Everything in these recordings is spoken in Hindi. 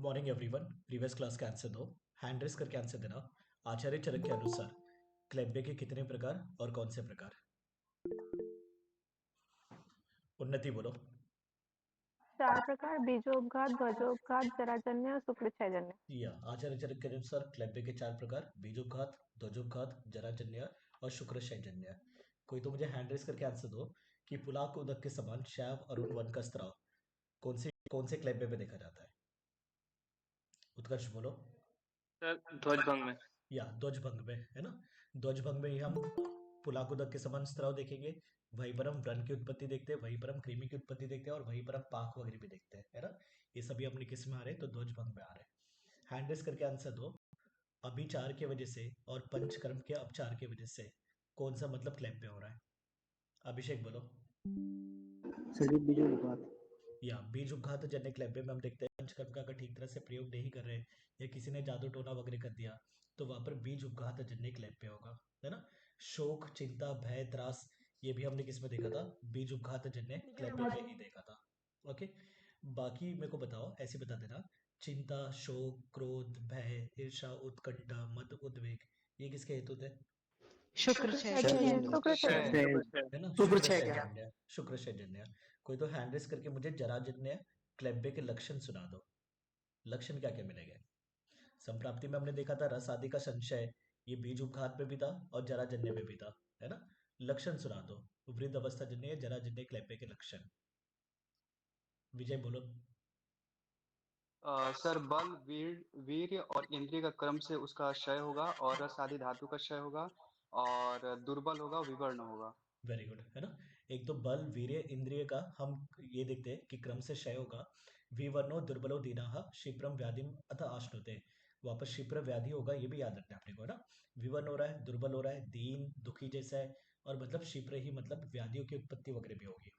Morning everyone. प्रीवियस क्लास का आंसर दो। हैंड रेस करके आंसर देना। आचार्य चरक के अनुसार क्लेब्बे के कितने प्रकार और कौन से प्रकार? उन्नति बोलो। 4 प्रकार: बीजोपघात, ध्वजोपघात, जराजन्य और शुक्रक्षयजन्य। या आचार्य चरक के अनुसार क्लेब्बे के 4 प्रकार: बीजोपघात, ध्वजोपघात, जराजन्य और शुक्रक्षयजन्य। कोई तो मुझे हैंड रेस करके आंसर दो कि पुलाव उदक के समान शैव अरुण वन का स्त्राव कौन से क्लेब्बे में देखा जाता है? उत्कर्ष बोलो। सर ध्वजभंग में। या ध्वजभंग में, है ना। ध्वजभंग में ही हम पुलाकुदक के समान स्त्राव देखेंगे। वहीं पर हम व्रण की उत्पत्ति देखते हैं, वहीं पर हम कृमि की उत्पत्ति देखते हैं और वहीं पर हम पाक वगैरह भी देखते हैं, है ना। ये सभी अपने किस में आ रहे हैं? तो ध्वजभंग में आ रहे हैं। हैंड रेस करके आंसर दो। अभिचार के वजह से और पंचकर्म के अपचार के वजह से कौन सा मतलब क्लैप पे हो रहा है? अभिषेक बोलो। सर बीजोपघात। या बीज उपघात जन्य क्लैब्बे में हम देखते हैं पंचकर्म का अगर ठीक तरह से प्रयोग नहीं कर रहे या किसी ने जादू टोना वगैरह कर दिया तो वहां पर बीज उपघात जन्य क्लैब्बे होगा, है ना। शोक, चिंता, भय, त्रास, ये भी हमने किस में देखा था? बीज उपघात जन्य क्लैब्बे में ही देखा था। ओके, बाकी मेरे को बताओ, ऐसे बता देना। चिंता, शोक, क्रोध, भय, ईर्षा, उत्कंठा, मद, उद्वेग, ये किसके हेतु थे? शुक्रक्षयजन्य। है ना, शुक्रक्षय क्या? शुक्रक्षयजन्य। शुक्रक्षयजन्य। कोई तो हैंड रेस करके मुझे जराजन्य क्लेब्बे के लक्षण सुना दो। लक्षण क्या क्या मिलेंगे? संप्राप्ति में हमने देखा था रस आदि का संशय, ये बीज उपघात में भी था और जराजन्य में भी था, है ना। लक्षण सुना दो। वृद्ध अवस्था जन्य जराजन्य क्लेब्बे के लक्षण। विजय बोलो। सर बल, वीर्य और इंद्रिय का क्रम से उसका क्षय होगा और रस आदि धातु का क्षय होगा और दुर्बल होगा, विवर्ण होगा। वेरी गुड, है ना। एक तो बल, वीर्य, इंद्रिय का हम ये देखते हैं कि क्रम से क्षय होगा। विवर्णो दुर्बलो दीनाः क्षिप्रम व्याधिम अथ आश्नुते। वापस क्षिप्र व्याधि होगा, ये भी याद रखना है अपने को, है ना। विवर्ण हो रहा है, दुर्बल हो रहा है, दीन दुखी जैसा है, और मतलब क्षिप्र ही मतलब व्याधियों की उत्पत्ति वगैरह भी होगी।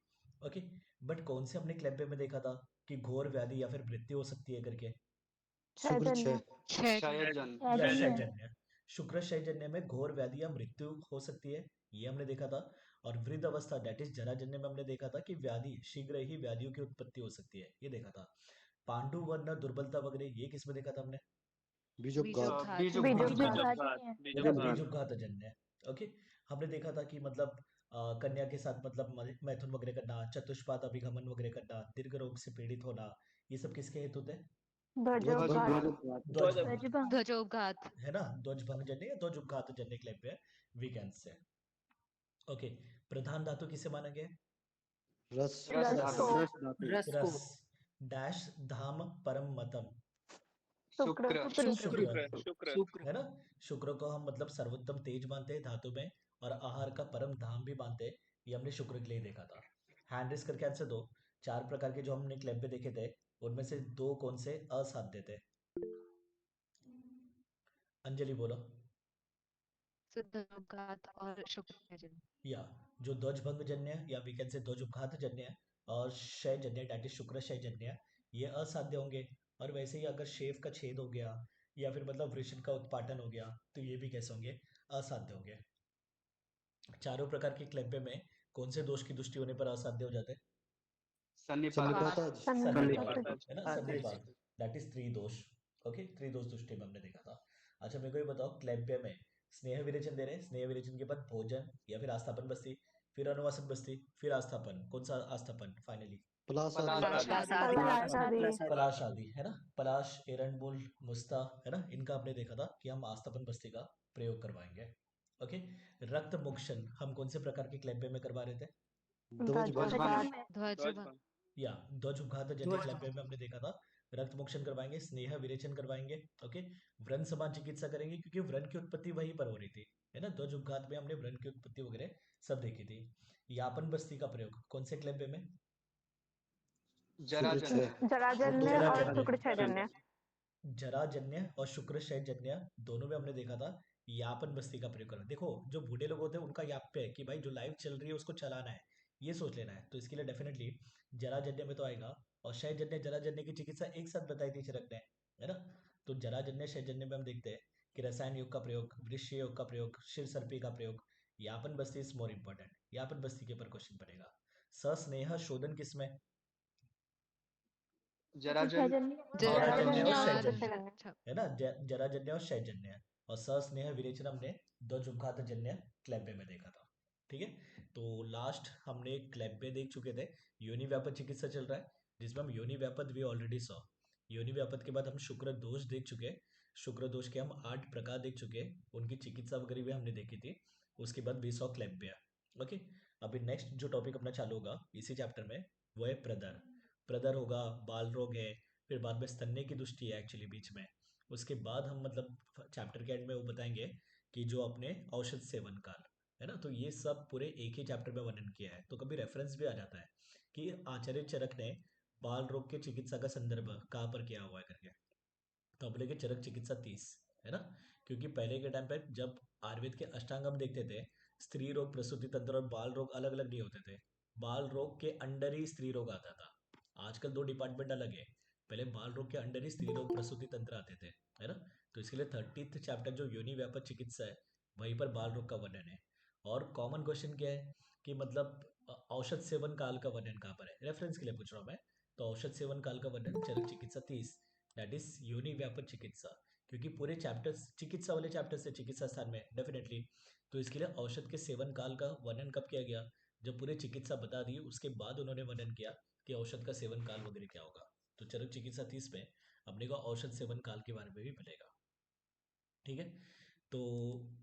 ओके, बट कौन से हमने क्लेब्बे में देखा था कि घोर व्याधि या फिर मृत्यु हो सकती है करके? क्षयजन्य। क्षयजन। या क्षयजन्य। शुक्र क्षयजन्य में घोर व्याधि या मृत्यु हो सकती है, ये हमने देखा था। और वृद्ध अवस्था डेट इज जराजन्य में हमने देखा था कि व्याधि शीघ्र ही व्याधियों की उत्पत्ति हो सकती है, ये देखा था। पांडु वर्ण दुर्बलता वगैरह, ये किसमें देखा था हमने? बीजोपघात। बीजोपघात। बीज उपघात जन्य। ओके, हमने देखा था कि मतलब कन्या के साथ मतलब मैथुन वगैरह करना, चतुष्पाद अभिगमन वगैरह करना, दीर्घ रोग से पीड़ित होना, ये सब किसके हेतु थे? ध्वजोपघात। ध्वजभंग, ध्वजोपघात। है ना। ध्वजभंग जन्य या ध्वजउपघात जन्य क्लेब पे वी कैन से। ओके, प्रधान धातु किसे माना गया? रस। रस रस धातु। को। रस। डैश धाम परम मतम। शुक्र। शुक्र, है ना। शुक्र को हम मतलब सर्वोत्तम तेज मानते हैं धातु में, और आहार का परम धाम भी मानते हैं। ये हमने शुक्र के लिए देखा था। हैंड रेस करके आंसर दो। 4 प्रकार के जो हमने क्लेब पे देखे थे उनमें से 2 कौन से असाध्य थे? अंजलि बोलो। ध्वजोपघात और शुक्रक्षयजन्य। या जो ध्वजभंग जन्य या वी कैन से ध्वजउपघात जन्य और क्षय जन्य डेट इज शुक्र क्षय जन्य, ये असाध्य होंगे। और वैसे ही अगर शेफ का छेद हो गया या फिर मतलब वृषण का उत्पाटन हो गया तो ये भी कैसे होंगे? असाध्य होंगे। चारों प्रकार के क्लेब्बे में कौन से दोष की दृष्टि होने पर असाध्य हो जाते हैं? सन्निपात। सन्निपात, है ना। सन्निपात दैट इज त्रिदोष। ओके, त्रिदोष दृष्टि में हमने देखा था। अच्छा, मेरे को ये बताओ, क्लेब्बे में स्नेह विरेचन दे रहे हैं, स्नेह विरेचन के बाद भोजन या फिर आस्थापन बस्ती, फिर अनुवासन बस्ती, फिर आस्थापन, कौन सा आस्थापन फाइनली? पलाश आदि, है ना। पलाश, एरंडबुल, मुस्ता, है ना, इनका हमने देखा था कि हम आस्थापन बस्ती का प्रयोग करवाएंगे। ओके, रक्त मोक्षण हम कौन से प्रकार के क्लेब्बे में करवा रहे थे? ध्वजभंग। या ध्वजउपघात जन्य क्लेब्बे में हमने देखा था रक्त मोक्षण करवाएंगे, स्नेह विरेचन करवाएंगे। ओके, व्रण समान चिकित्सा करेंगे क्योंकि व्रण की उत्पत्ति वहीं पर हो रही थी, है ना। ध्वजउपघात में हमने व्रण की उत्पत्ति वगैरह सब देखी थी। यापन बस्ती का प्रयोग कौन से क्लेब्बे में? जराजन्य और शुक्रक्षयजन्य। जराजन्य और शुक्रक्षयजन्य दोनों में हमने देखा था यापन बस्ती का प्रयोग करना। देखो, जो बूढ़े लोग होते हैं उनका याप्य है कि भाई जो लाइफ चल रही है उसको चलाना है, ये सोच लेना है। तो इसके लिए डेफिनेटली जराजन्य में तो आएगा। और क्षयजन्य जराजन्य की चिकित्सा एक साथ बताई थी चिरक ने, है ना। तो जराजन्य क्षयजन्य में हम देखते हैं कि रसायन योग का प्रयोग, वृक्ष योग का प्रयोग, शिर सर्पी का प्रयोग। यापन बस्ती इज मोर इंपॉर्टेंट, यापन बस्ती के ऊपर क्वेश्चन बनेगा। सस्नेह शोधन किसमें? जराजन जराजन्य और जराजन्य और शयजन्य शयजन्य। अच्छा है ना, जराजन्य और शयजन्य। और सस्नेह विरेचन हमने ध्वजउद्घातजन्य क्लैब्बे में देखा था। ठीक है, तो लास्ट हमने क्लैब्बे देख चुके थे। योनि व्यापक चिकित्सा चल रहा है, जिसमें हम योनि व्यापक वी ऑलरेडी सॉ। योनि व्यापक के बाद हम शुक्र दोष देख चुके। शुक्र दोष के हम 8 प्रकार देख चुके, उनकी चिकित्सा वगैरह भी हमने देखी थी। उसके बाद वी सॉ क्लैब्बे। ओके, अभी नेक्स्ट जो टॉपिक अपना चालू होगा इसी चैप्टर में वो है प्रदर। प्रदर होगा, बाल रोग है, फिर बाद में स्तन्य की दृष्टि है एक्चुअली बीच में। उसके बाद हम मतलब चैप्टर के एंड में वो बताएंगे कि जो अपने औषध सेवन काल है ना, तो ये सब पूरे एक ही चैप्टर में वर्णन किया है। तो कभी रेफरेंस भी आ जाता है कि आचार्य चरक ने बाल रोग के चिकित्सा का संदर्भ कहाँ पर किया हुआ है करके। तो हम बोलेंगे चरक चिकित्सा 30 है ना, क्योंकि पहले के टाइम पे जब आयुर्वेद के अष्टांग हम देखते थे, स्त्री रोग, प्रसूति तंत्र और बाल रोग अलग अलग नहीं होते थे। बाल रोग के अंडर ही स्त्री रोग आता था। आजकल 2 डिपार्टमेंट अलग है, पहले बाल रोग के अंडर ही स्त्री रोग प्रसूति तंत्र आते थे, है ना। तो इसके लिए 30th चैप्टर जो योनि व्यापक चिकित्सा है वहीं पर बाल रोग का वर्णन है। और कॉमन क्वेश्चन क्या है कि मतलब औषध सेवन काल का वर्णन कहाँ पर है, रेफरेंस के लिए पूछ रहा हूँ मैं। तो औषध सेवन काल का वर्णन चरक चिकित्सा 30, दैट इज योनि व्यापक चिकित्सा, क्योंकि पूरे चैप्टर्स चिकित्सा वाले चैप्टर से चिकित्सा स्थान में डेफिनेटली। तो इसके लिए औषध के सेवन काल का वर्णन कब किया गया, जब पूरे चिकित्सा बता दी उसके बाद उन्होंने वर्णन किया कि औषध का सेवन काल वगैरह क्या होगा। तो चरक चिकित्सा 30 में अपने को औषध सेवन काल के बारे में भी मिलेगा। ठीक है, तो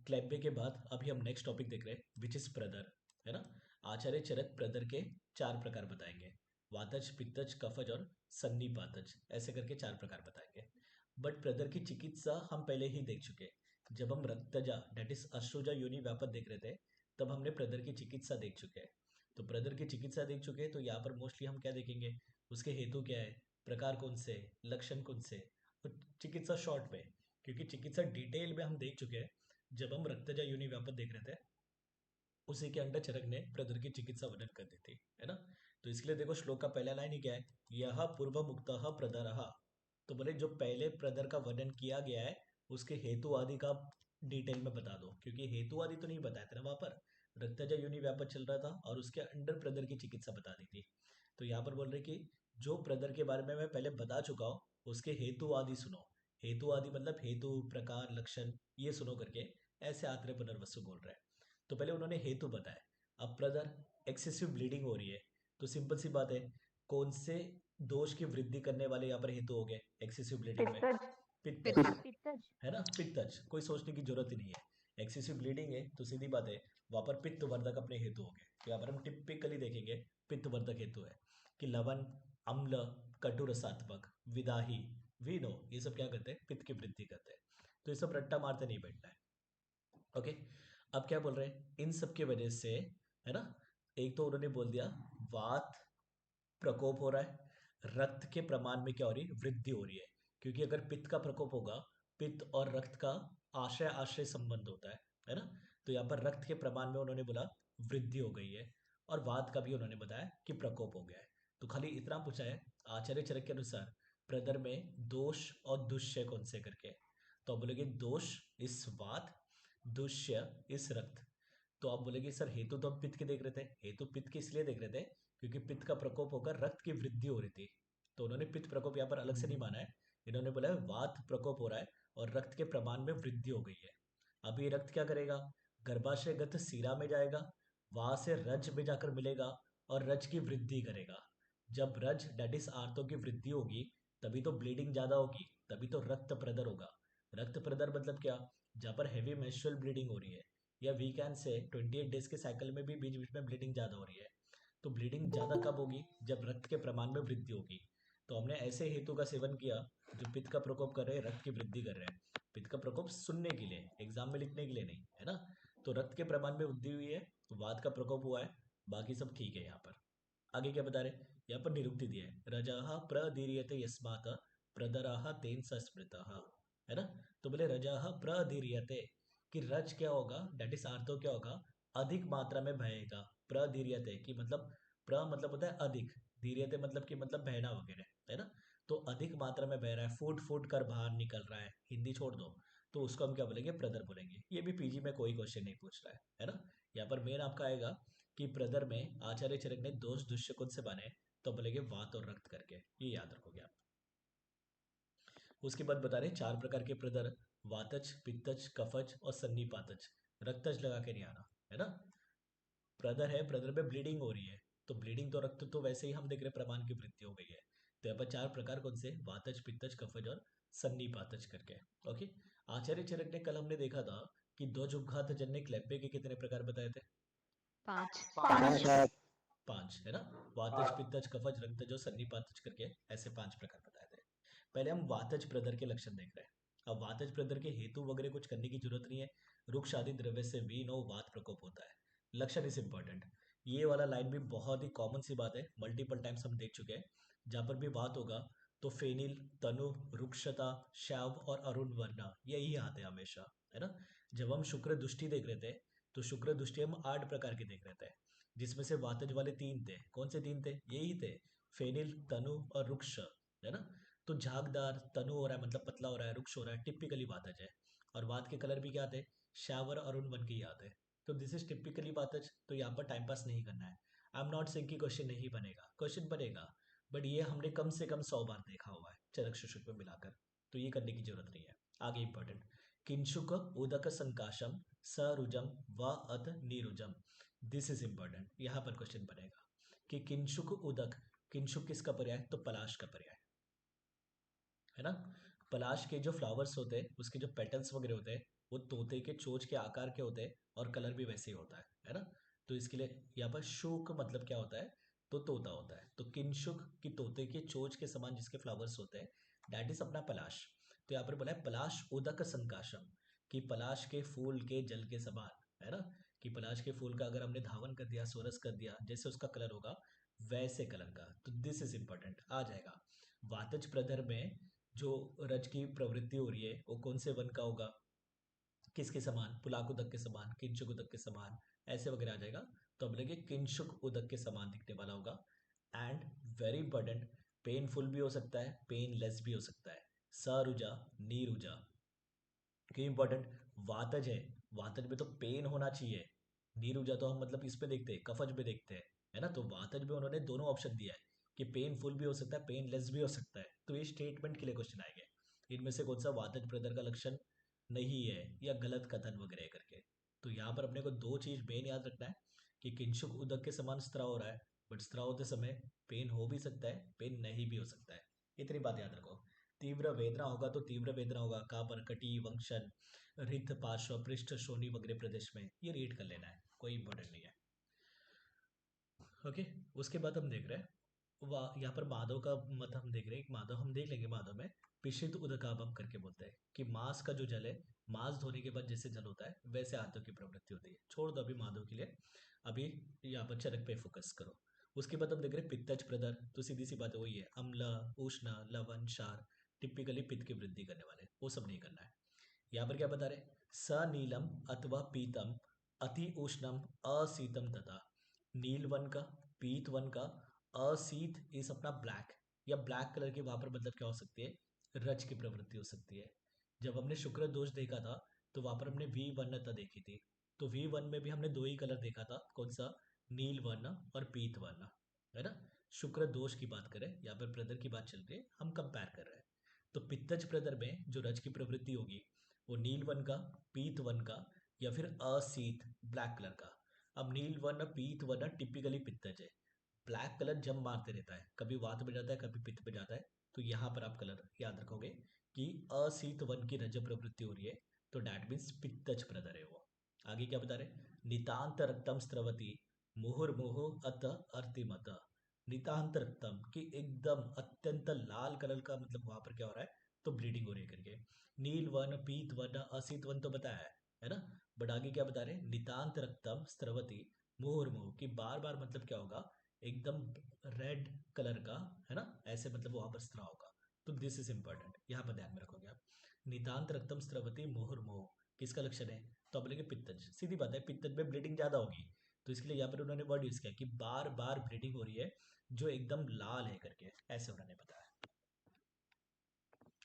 क्लैब्बे के बाद अभी हम नेक्स्ट टॉपिक देख रहे हैं विच इज प्रदर, है ना। आचार्य चरक प्रदर के 4 प्रकार बताएंगे, वातज, पित्तज, कफज और सन्निपातज, ऐसे करके 4 प्रकार बताएंगे। बट प्रदर की चिकित्सा हम पहले ही देख चुके। जब हम रक्तजा डेट इज अश्रुजा योनि व्यापक देख रहे थे तब हमने प्रदर की चिकित्सा देख चुके हैं। तो प्रदर की चिकित्सा देख चुके हैं, तो यहाँ पर मोस्टली हम क्या देखेंगे, उसके हेतु क्या है, प्रकार कौन से, लक्षण कौन से, और चिकित्सा शॉर्ट में, क्योंकि चिकित्सा डिटेल में हम देख चुके हैं जब हम रक्तजा योनि व्यापक देख रहे थे। उसी के अंडर चरक ने प्रदर की चिकित्सा वर्णन कर दी थी, है ना। तो इसके लिए देखो श्लोक का पहला लाइन ही क्या है, यह पूर्व मुक्त प्रदर। तो बोले जो पहले प्रदर का वर्णन किया गया है उसके हेतु आदि का डिटेल में बता दो, क्योंकि हेतु आदि तो नहीं बताया था ना वहां पर, रक्तजा योनि व्यापक चल रहा था और उसके अंडर प्रदर की चिकित्सा बता दी थी। तो यहाँ पर बोल रहे कि जो प्रदर के बारे में मैं पहले बता चुका हूँ उसके हेतु आदि सुनो। हेतु आदि मतलब हेतु, प्रकार, लक्षण, ये सुनो करके ऐसे आत्रेय पुनर्वसु बोल रहे हैं। तो पहले उन्होंने हेतु बताया। अब ब्रदर एक्सेसिव ब्लीडिंग हो रही है, तो सिंपल सी बात है कौन से दोष की वृद्धि करने वाले यहाँ पर हेतु हो गए एक्सेसिव ब्लीडिंग में, पित्तज। पित्तज, पित्तज। है ना, पित्तज, कोई सोचने की जरूरत ही नहीं है। एक्सेसिव ब्लीडिंग है तो सीधी बात है वहां पर पित्त वर्धक अपने हेतु हो गए। तो यहाँ पर हम टिपिकली देखेंगे पित्त वर्धक हेतु है कि लवण, अम्ल, कटु रसात्मक, विदाही, वीनो, ये सब क्या करते हैं, पित्त की वृद्धि करते हैं। तो ये सब रट्टा मारते नहीं बैठना है। ओके, अब क्या बोल रहे हैं, इन सब की वजह से, है ना, एक तो उन्होंने बोल दिया वात प्रकोप हो रहा है, रक्त के प्रमाण में क्या हो रही है, वृद्धि हो रही है। क्योंकि अगर पित्त का प्रकोप होगा, पित्त और रक्त का आश्रय आश्रय संबंध होता है ना। तो यहाँ पर रक्त के प्रमाण में उन्होंने बोला वृद्धि हो गई है, और वात का भी उन्होंने बताया कि प्रकोप हो गया है। तो खाली इतना पूछा है आचार्य चरक के अनुसार प्रदर में दोष और दुष्य कौन से करके। तो आप बोलेंगे दोष इस वात, दुष्य इस रक्त। तो आप बोलेंगे सर हेतु तो हम पित्त के देख रहे थे, हेतु पित्त के इसलिए देख रहे थे क्योंकि पित्त का प्रकोप होकर रक्त की वृद्धि हो रही थी। तो उन्होंने पित्त प्रकोप यहाँ पर अलग से नहीं माना है, इन्होंने बोला है वात प्रकोप हो रहा है और रक्त के प्रमाण में वृद्धि हो गई है। अब ये रक्त क्या करेगा, गर्भाशयगत सीरा में जाएगा, वहां से रज में जाकर मिलेगा और रज की वृद्धि करेगा। जब रज डेट इज आर्तों की वृद्धि होगी तभी तो ब्लीडिंग ज्यादा होगी, तभी तो रक्त प्रदर होगा। रक्त प्रदर मतलब क्या, जहाँ पर हैवी मेंस्ट्रुअल ब्लीडिंग हो रही है, या वीकेंड से 28 डेज के साइकिल में भी बीच बीच में ब्लीडिंग ज़्यादा हो रही है। तो ब्लीडिंग ज़्यादा कब होगी, जब रक्त के प्रमाण में वृद्धि होगी। तो हमने ऐसे हेतु का सेवन किया जो पित्त का प्रकोप कर रहे हैं, रक्त की वृद्धि कर रहे हैं। पित्त का प्रकोप सुनने के लिए, एग्जाम में लिखने के लिए नहीं, है ना। तो रक्त के प्रमाण में वृद्धि हुई है, तो वात का प्रकोप हुआ है, बाकी सब ठीक है। यहाँ पर आगे क्या बता रहे, यहाँ पर निरुक्ति दिया है, रजः प्रदीर्यते यस्मात् प्रदरः तेन सस्मृतः, है ना। तो बोले रजः प्रदीर्यते कि रज क्या होगा, डेट इज आर्थो क्या होगा, अधिक मात्रा में बहेगा। प्रदीर्यते की मतलब, प्र मतलब होता है अधिक, धीर्यते मतलब कि मतलब बहना वगैरह, है ना। तो अधिक मात्रा में बह रहा है, फूट फूट कर बाहर निकल रहा है, हिंदी छोड़ दो, तो उसको हम क्या बोलेंगे, प्रदर बोलेंगे। ये भी पीजी में कोई क्वेश्चन नहीं पूछ रहा है ना। यहाँ पर मेन आपका आएगा कि प्रदर में आचार्य चरक ने दोष दुष्य कौन से माने, तो बोलेंगे वात और रक्त करके, ये याद रखोगे आप। उसके बाद बता रहे 4 प्रकार के प्रदर, वातज, पित्तज, कफज और सन्निपातज। रक्तज लगा के नहीं आना, है ना। प्रदर है, प्रदर में ब्लीडिंग हो रही है, तो ब्लीडिंग तो रक्त तो वैसे ही हम देख रहे हैं प्रमाण की वृद्धि हो गई है। तो यहाँ पर 4 प्रकार कौन से, वातज, पित्तज, कफज और सन्निपातज करके। ओके, आचार्य चरक ने कल हमने देखा था कि ध्वजोपघात जन्य क्लैप्य के कितने प्रकार बताए थे, 5 5 5, है ना। वातज, पित्तज, कफज, रक्तज और सन्निपातज करके ऐसे 5 प्रकार बताए थे। पहले हम वातज प्रदर के लक्षण देख रहे हैं। अब वातज प्रदर के हेतु वगैरह कुछ करने की जरूरत नहीं है, रुक्ष आदि द्रव्य से वीनो वात प्रकोप होता है। लक्षण इज इंपॉर्टेंट। ये वाला लाइन भी बहुत ही कॉमन सी बात है, मल्टीपल टाइम्स हम देख चुके हैं। जहाँ पर भी बात होगा तो फेनिल, तनु, रुक्षता, शैव और अरुण वर्णा यही आते हैं हमेशा, है ना। जब हम शुक्र दुष्टि देख रहे थे तो शुक्र दुष्टि हम 8 प्रकार के देख रहे थे, जिसमें से वातज वाले 3 थे। कौन से 3 थे, यही थे, फेनिल, तनु और रुक्ष, है ना। तो झागदार, तनु हो रहा है मतलब पतला हो रहा है, रुक्ष हो रहा है, टिपिकली वातज है। और वात के कलर भी क्या आते हैं, शावर, अरुण बन के ही आते हैं। तो दिस इज टिपिकली वातज। तो यहाँ पर टाइम पास नहीं करना है। आई एम नॉट सेइंग कि क्वेश्चन नहीं बनेगा, क्वेश्चन बनेगा, बट ये हमने कम से कम 100 बार देखा हुआ है चरक सुश्रुत में मिलाकर, तो ये करने की जरूरत नहीं है। आगे इंपॉर्टेंट, किंशुक उदक संकाशम सरुजम व अत नीरुजम। दिस इज इंपॉर्टेंट, यहाँ पर क्वेश्चन बनेगा कि किंशुक उदक, किंशुक किसका पर्याय, तो पलाश का पर्याय, है ना। पलाश के जो फ्लावर्स होते हैं उसके जो पेटल्स वगैरह होते हैं वो तोते के चोंच के आकार के होते हैं और कलर भी वैसे ही होता है ना। तो इसके लिए यहाँ पर शुक मतलब क्या होता है, तो तोता होता है। तो किंशुक की तोते के चोंच के समान जिसके फ्लावर्स होते हैं, दैट इज अपना पलाश। तो यहाँ पर बोला है पलाश उदक संकाशम, कि पलाश के फूल के जल के समान, है ना। कि पलाश के फूल का अगर हमने धावन कर दिया, सोरस कर दिया, जैसे उसका कलर होगा वैसे कलर का। तो दिस इज इंपॉर्टेंट आ जाएगा। वातज प्रदर में जो रज की प्रवृत्ति हो रही है वो कौन से वन का होगा, किसके समान, पुलाक उदक के समान, किंशुक उदक के समान, ऐसे वगैरह आ जाएगा। तो हम लेंगे किंशुक उदक के समान दिखने वाला होगा। एंड वेरी इंपॉर्टेंट, पेनफुल भी हो सकता है, पेनलेस भी हो सकता है। सरुजा, नीरुजा, क्यों इंपॉर्टेंट, वातज है, वातज में तो पेन होना चाहिए। नीरुजा तो हम मतलब इस पे देखते हैं, कफज में देखते हैं, है ना। तो वातज में उन्होंने दोनों ऑप्शन दिया है कि पेनफुल भी हो सकता है, पेनलेस भी हो सकता है। तो ये स्टेटमेंट के लिए क्वेश्चन आएंगे, इनमें से कौन सा वातज प्रदर का लक्षण नहीं है या गलत कथन वगैरह करके। तो यहाँ पर अपने को 2 चीज मेन याद रखना है कि किंशुक उदक के समान स्त्राव हो रहा है, बट स्त्राव होते समय पेन हो भी सकता है, पेन नहीं भी हो सकता है, इतनी बात याद रखो। तीव्र वेदना होगा तो तीव्र वेदना होगा कहाँ पर, कटी, वंशन, रित, पार्श्व, पृष्ठ, शोनी वगैरह प्रदेश में, ये रीड कर लेना है, कोई इंपॉर्टेंट नहीं है। ओके, उसके बाद हम देख रहे हैं यहाँ पर माधव का मत हम देख रहे हैं, माधव हम देख लेंगे। माधव में पिशित उदकाभम करके बोलते हैं कि मांस का जो जल है, मांस धोने के बाद जैसे जल होता है वैसे हाथों की प्रवृत्ति होती है। छोड़ दो अभी माधव के लिए, अभी यहाँ पर चरक पे फोकस करो। उसके बाद हम देख रहे हैं पित्तज प्रदर, तो सीधी सी बात है वही है, अम्ल, उष्ण, लवण, क्षार, टिपिकली पित्त की वृद्धि करने वाले, वो सब नहीं करना है। यहाँ पर क्या बता रहे, सनीलम अथवा पीतम, अति उष्णम अशीतम तथा। नील वन का, पीत वन का, अशीत इस अपना ब्लैक, या ब्लैक कलर की वहां पर मतलब क्या हो सकती है, रज की प्रवृत्ति हो सकती है। जब हमने शुक्र दोष देखा था तो वहां पर हमने वी वर्णता देखी थी। तो वी वन में भी हमने 2 ही कलर देखा था, कौन सा, नील वर्ण और पीत वर्ण, है ना। शुक्र दोष की बात करें, यहाँ पर प्रदर की बात चल रही है, हम कंपेयर कर रहे हैं। तो पित्तज प्रदर में जो रज की प्रवृत्ति होगी वो नील वन का, पीत वन का, या फिर अशीत ब्लैक कलर का। अब नील वर्ण, पीत वर्ण टिपिकली पित्तज है, ब्लैक कलर जम मारते रहता है, कभी वात में जाता है कभी पित्त पे जाता है। तो यहाँ पर आप कलर याद रखोगे कि अशीत वन की रज प्रवृत्ति हो रही है, तो डैट मीन्स पित्तज प्रदर है वो। आगे क्या बता रहे, नितांत रक्तम स्त्रवती मुहुर्मुहु अत अर्तिमत। नितांत रक्तम की एकदम अत्यंत लाल कलर का मतलब वहां पर क्या हो रहा है, तो ब्लीडिंग हो रही है करके। नील वन, पीत वन, असित वन तो बताया है ना। बट आगे क्या बता रहे, नितांत रक्तम स्त्रवती मुहुर्मुहु, की बार बार मतलब क्या होगा, एकदम रेड कलर का, है ना, ऐसे मतलब वहां पर स्त्राव होगा। तो दिस इज इंपॉर्टेंट, यहाँ पर ध्यान में रखोगे आप। नितांत रक्तम स्त्रवती मुहुर्मुहु किसका लक्षण है, तो बोलेंगे पित्तज। सीधी बात है, पित्तज में ब्लीडिंग ज्यादा होगी, तो इसके लिए यहाँ पर उन्होंने वर्ड यूज किया कि बार बार ब्लीडिंग हो रही है जो एकदम लाल है करके, ऐसे उन्होंने बताया।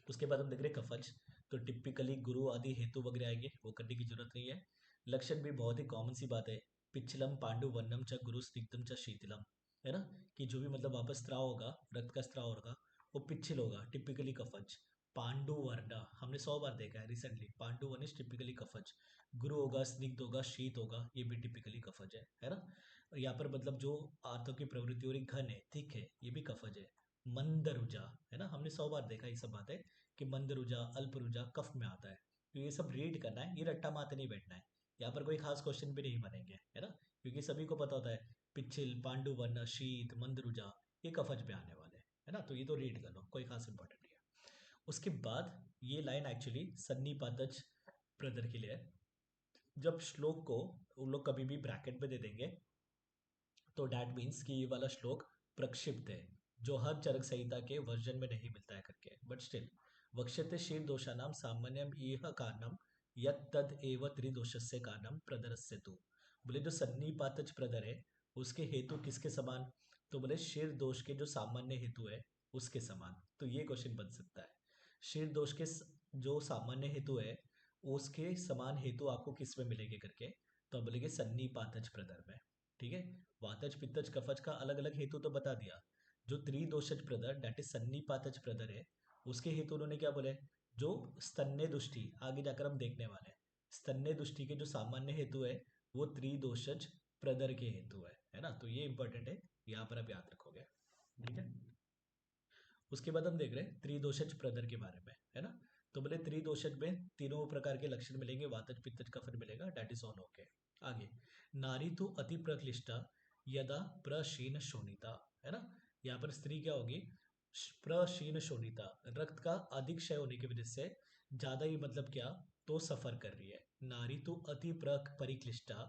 उसके बाद हम देख रहे हैं कफज, तो टिपिकली गुरु आदि हेतु वगैरह आएंगे, वो करने की जरूरत नहीं है। लक्षण भी बहुत ही कॉमन सी बात है, पिछलम पांडु वर्णम च गुरु स्निग्धम च शीतलम, है ना, कि जो भी मतलब वापस स्त्राव होगा, रक्त का स्त्राव होगा, वो पिच्छिल होगा, टिपिकली कफज। पांडु वर्ण हमने 100 बार देखा है रिसेंटली, पांडु वर्ण इज टिपिकली कफज। गुरु होगा, स्निग्ध होगा, शीत होगा, ये भी टिपिकली कफज है ना। और यहाँ पर मतलब जो आंतों की प्रवृत्ति हो रही, घन है, थिक है, ये भी कफज है। मंदरुजा है ना, हमने 100 बार देखा ये सब बातें, कि मंदरुजा अल्परुजा कफ में आता है। तो ये सब रीड करना है, ये रट्टा मारते नहीं बैठना है। यहाँ पर कोई खास क्वेश्चन भी नहीं बनेंगे, है ना, क्योंकि सभी को पता होता है पिच्छिल, पांडुवर्ण, शीत, मंदरुजा, ये कफज में आने वाले हैं, है ना। तो ये तो रीड कर लो, कोई खास इंपॉर्टेंट नहीं है। उसके बाद ये लाइन एक्चुअली सन्निपातज प्रदर के लिए है। जब श्लोक को उन लोग कभी भी ब्रैकेट में दे देंगे तो डैट मीन्स कि ये वाला श्लोक प्रक्षिप्त है, जो हर चरक संहिता के वर्जन में नहीं मिलता है करके। बट स्टिल वक्ष्यते शीर दोषानाम सामान्यम इह कारणम यत् तद एव त्रिदोषस्य कारणम प्रदरस्य तु। बोले जो सन्निपातज प्रदर है उसके हेतु किसके समान, तो बोले शीर दोष के जो सामान्य हेतु है उसके समान। तो ये क्वेश्चन बन सकता है, शीर दोष के जो सामान्य हेतु है उसके समान हेतु आपको किस में मिलेंगे करके, तो आप बोलेंगे सन्निपातज प्रदर में। ठीक है, वातज पित्तज कफज का अलग अलग हेतु तो बता दिया। जो त्रिदोषज प्रदर दैट इज सन्निपातज प्रदर है, उसके हेतु उन्होंने क्या बोले, जो स्तन्य दुष्टि, आगे जाकर हम देखने वाले हैं, स्तन्य दुष्टि के जो सामान्य हेतु है वो त्रिदोषज प्रदर के हेतु है ना। तो ये इंपॉर्टेंट है, यहाँ पर आप याद रखोगे। ठीक है, उसके बाद हम देख रहे हैं त्रिदोषज प्रदर के बारे में, है ना। तो बोले त्रिदोषज में तीनों प्रकार के लक्षण मिलेंगे, वातज पित्तज कफन मिलेगा, डेट इज ऑल ओके। आगे, नारी तो अति प्रक्लिष्टा यदा प्रशीन शोणिता, है ना। यहाँ पर स्त्री क्या होगी, प्रशीन शोणिता, रक्त का अधिक क्षय होने की वजह से ज्यादा ही मतलब क्या, तो सफर कर रही है। नारी तो अति परिक्लिष्टा,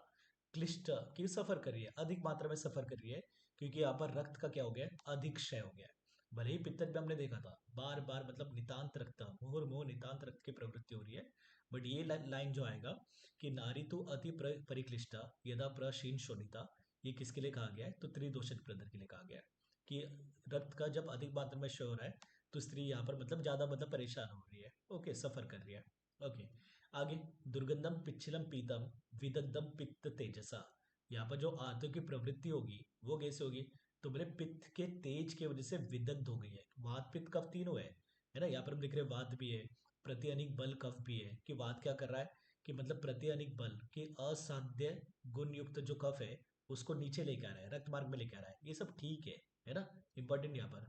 क्लिष्ट की सफर कर रही है, अधिक मात्रा में सफर कर रही है, क्योंकि यहाँ पर रक्त का क्या हो गया, अधिक क्षय हो गया। भले ही पित्तज में हमने देखा था बार बार मतलब नितांत रक्त, मुहुर्मुहु नितांत रक्त की प्रवृत्ति हो रही है। बट ये लाइन जो आएगा कि नारी तो अति परिक्लिष्टा यदा प्रशीन शोणिता, ये किसके लिए कहा गया है, तो त्रिदोषज प्रदर के लिए कहा गया है, कि रक्त का जब अधिक मात्रा में क्षय हो रहा है तो स्त्री यहाँ पर मतलब ज्यादा मतलब परेशान हो रही है, ओके, सफर कर रही है। ओके, आगे, दुर्गंधम पिच्छिलम पीतम विदग्धम पित्त तेजसा, यहाँ पर जो आंतों की प्रवृत्ति होगी वो कैसे होगी, तो बोले पित्त के तेज की वजह से विदग्ध हो गई है। वात पित्त कफ तीनों है ना। यहाँ पर हम देख रहे हैं वात भी है, प्रत्यनिक बल कफ भी है, कि वात क्या कर रहा है, कि मतलब प्रत्यनिक बल के असाध्य गुण युक्त जो कफ है उसको नीचे लेके आ रहा है, रक्त मार्ग में लेके आ रहा है, ये सब ठीक है ना, इंपॉर्टेंट यहाँ पर।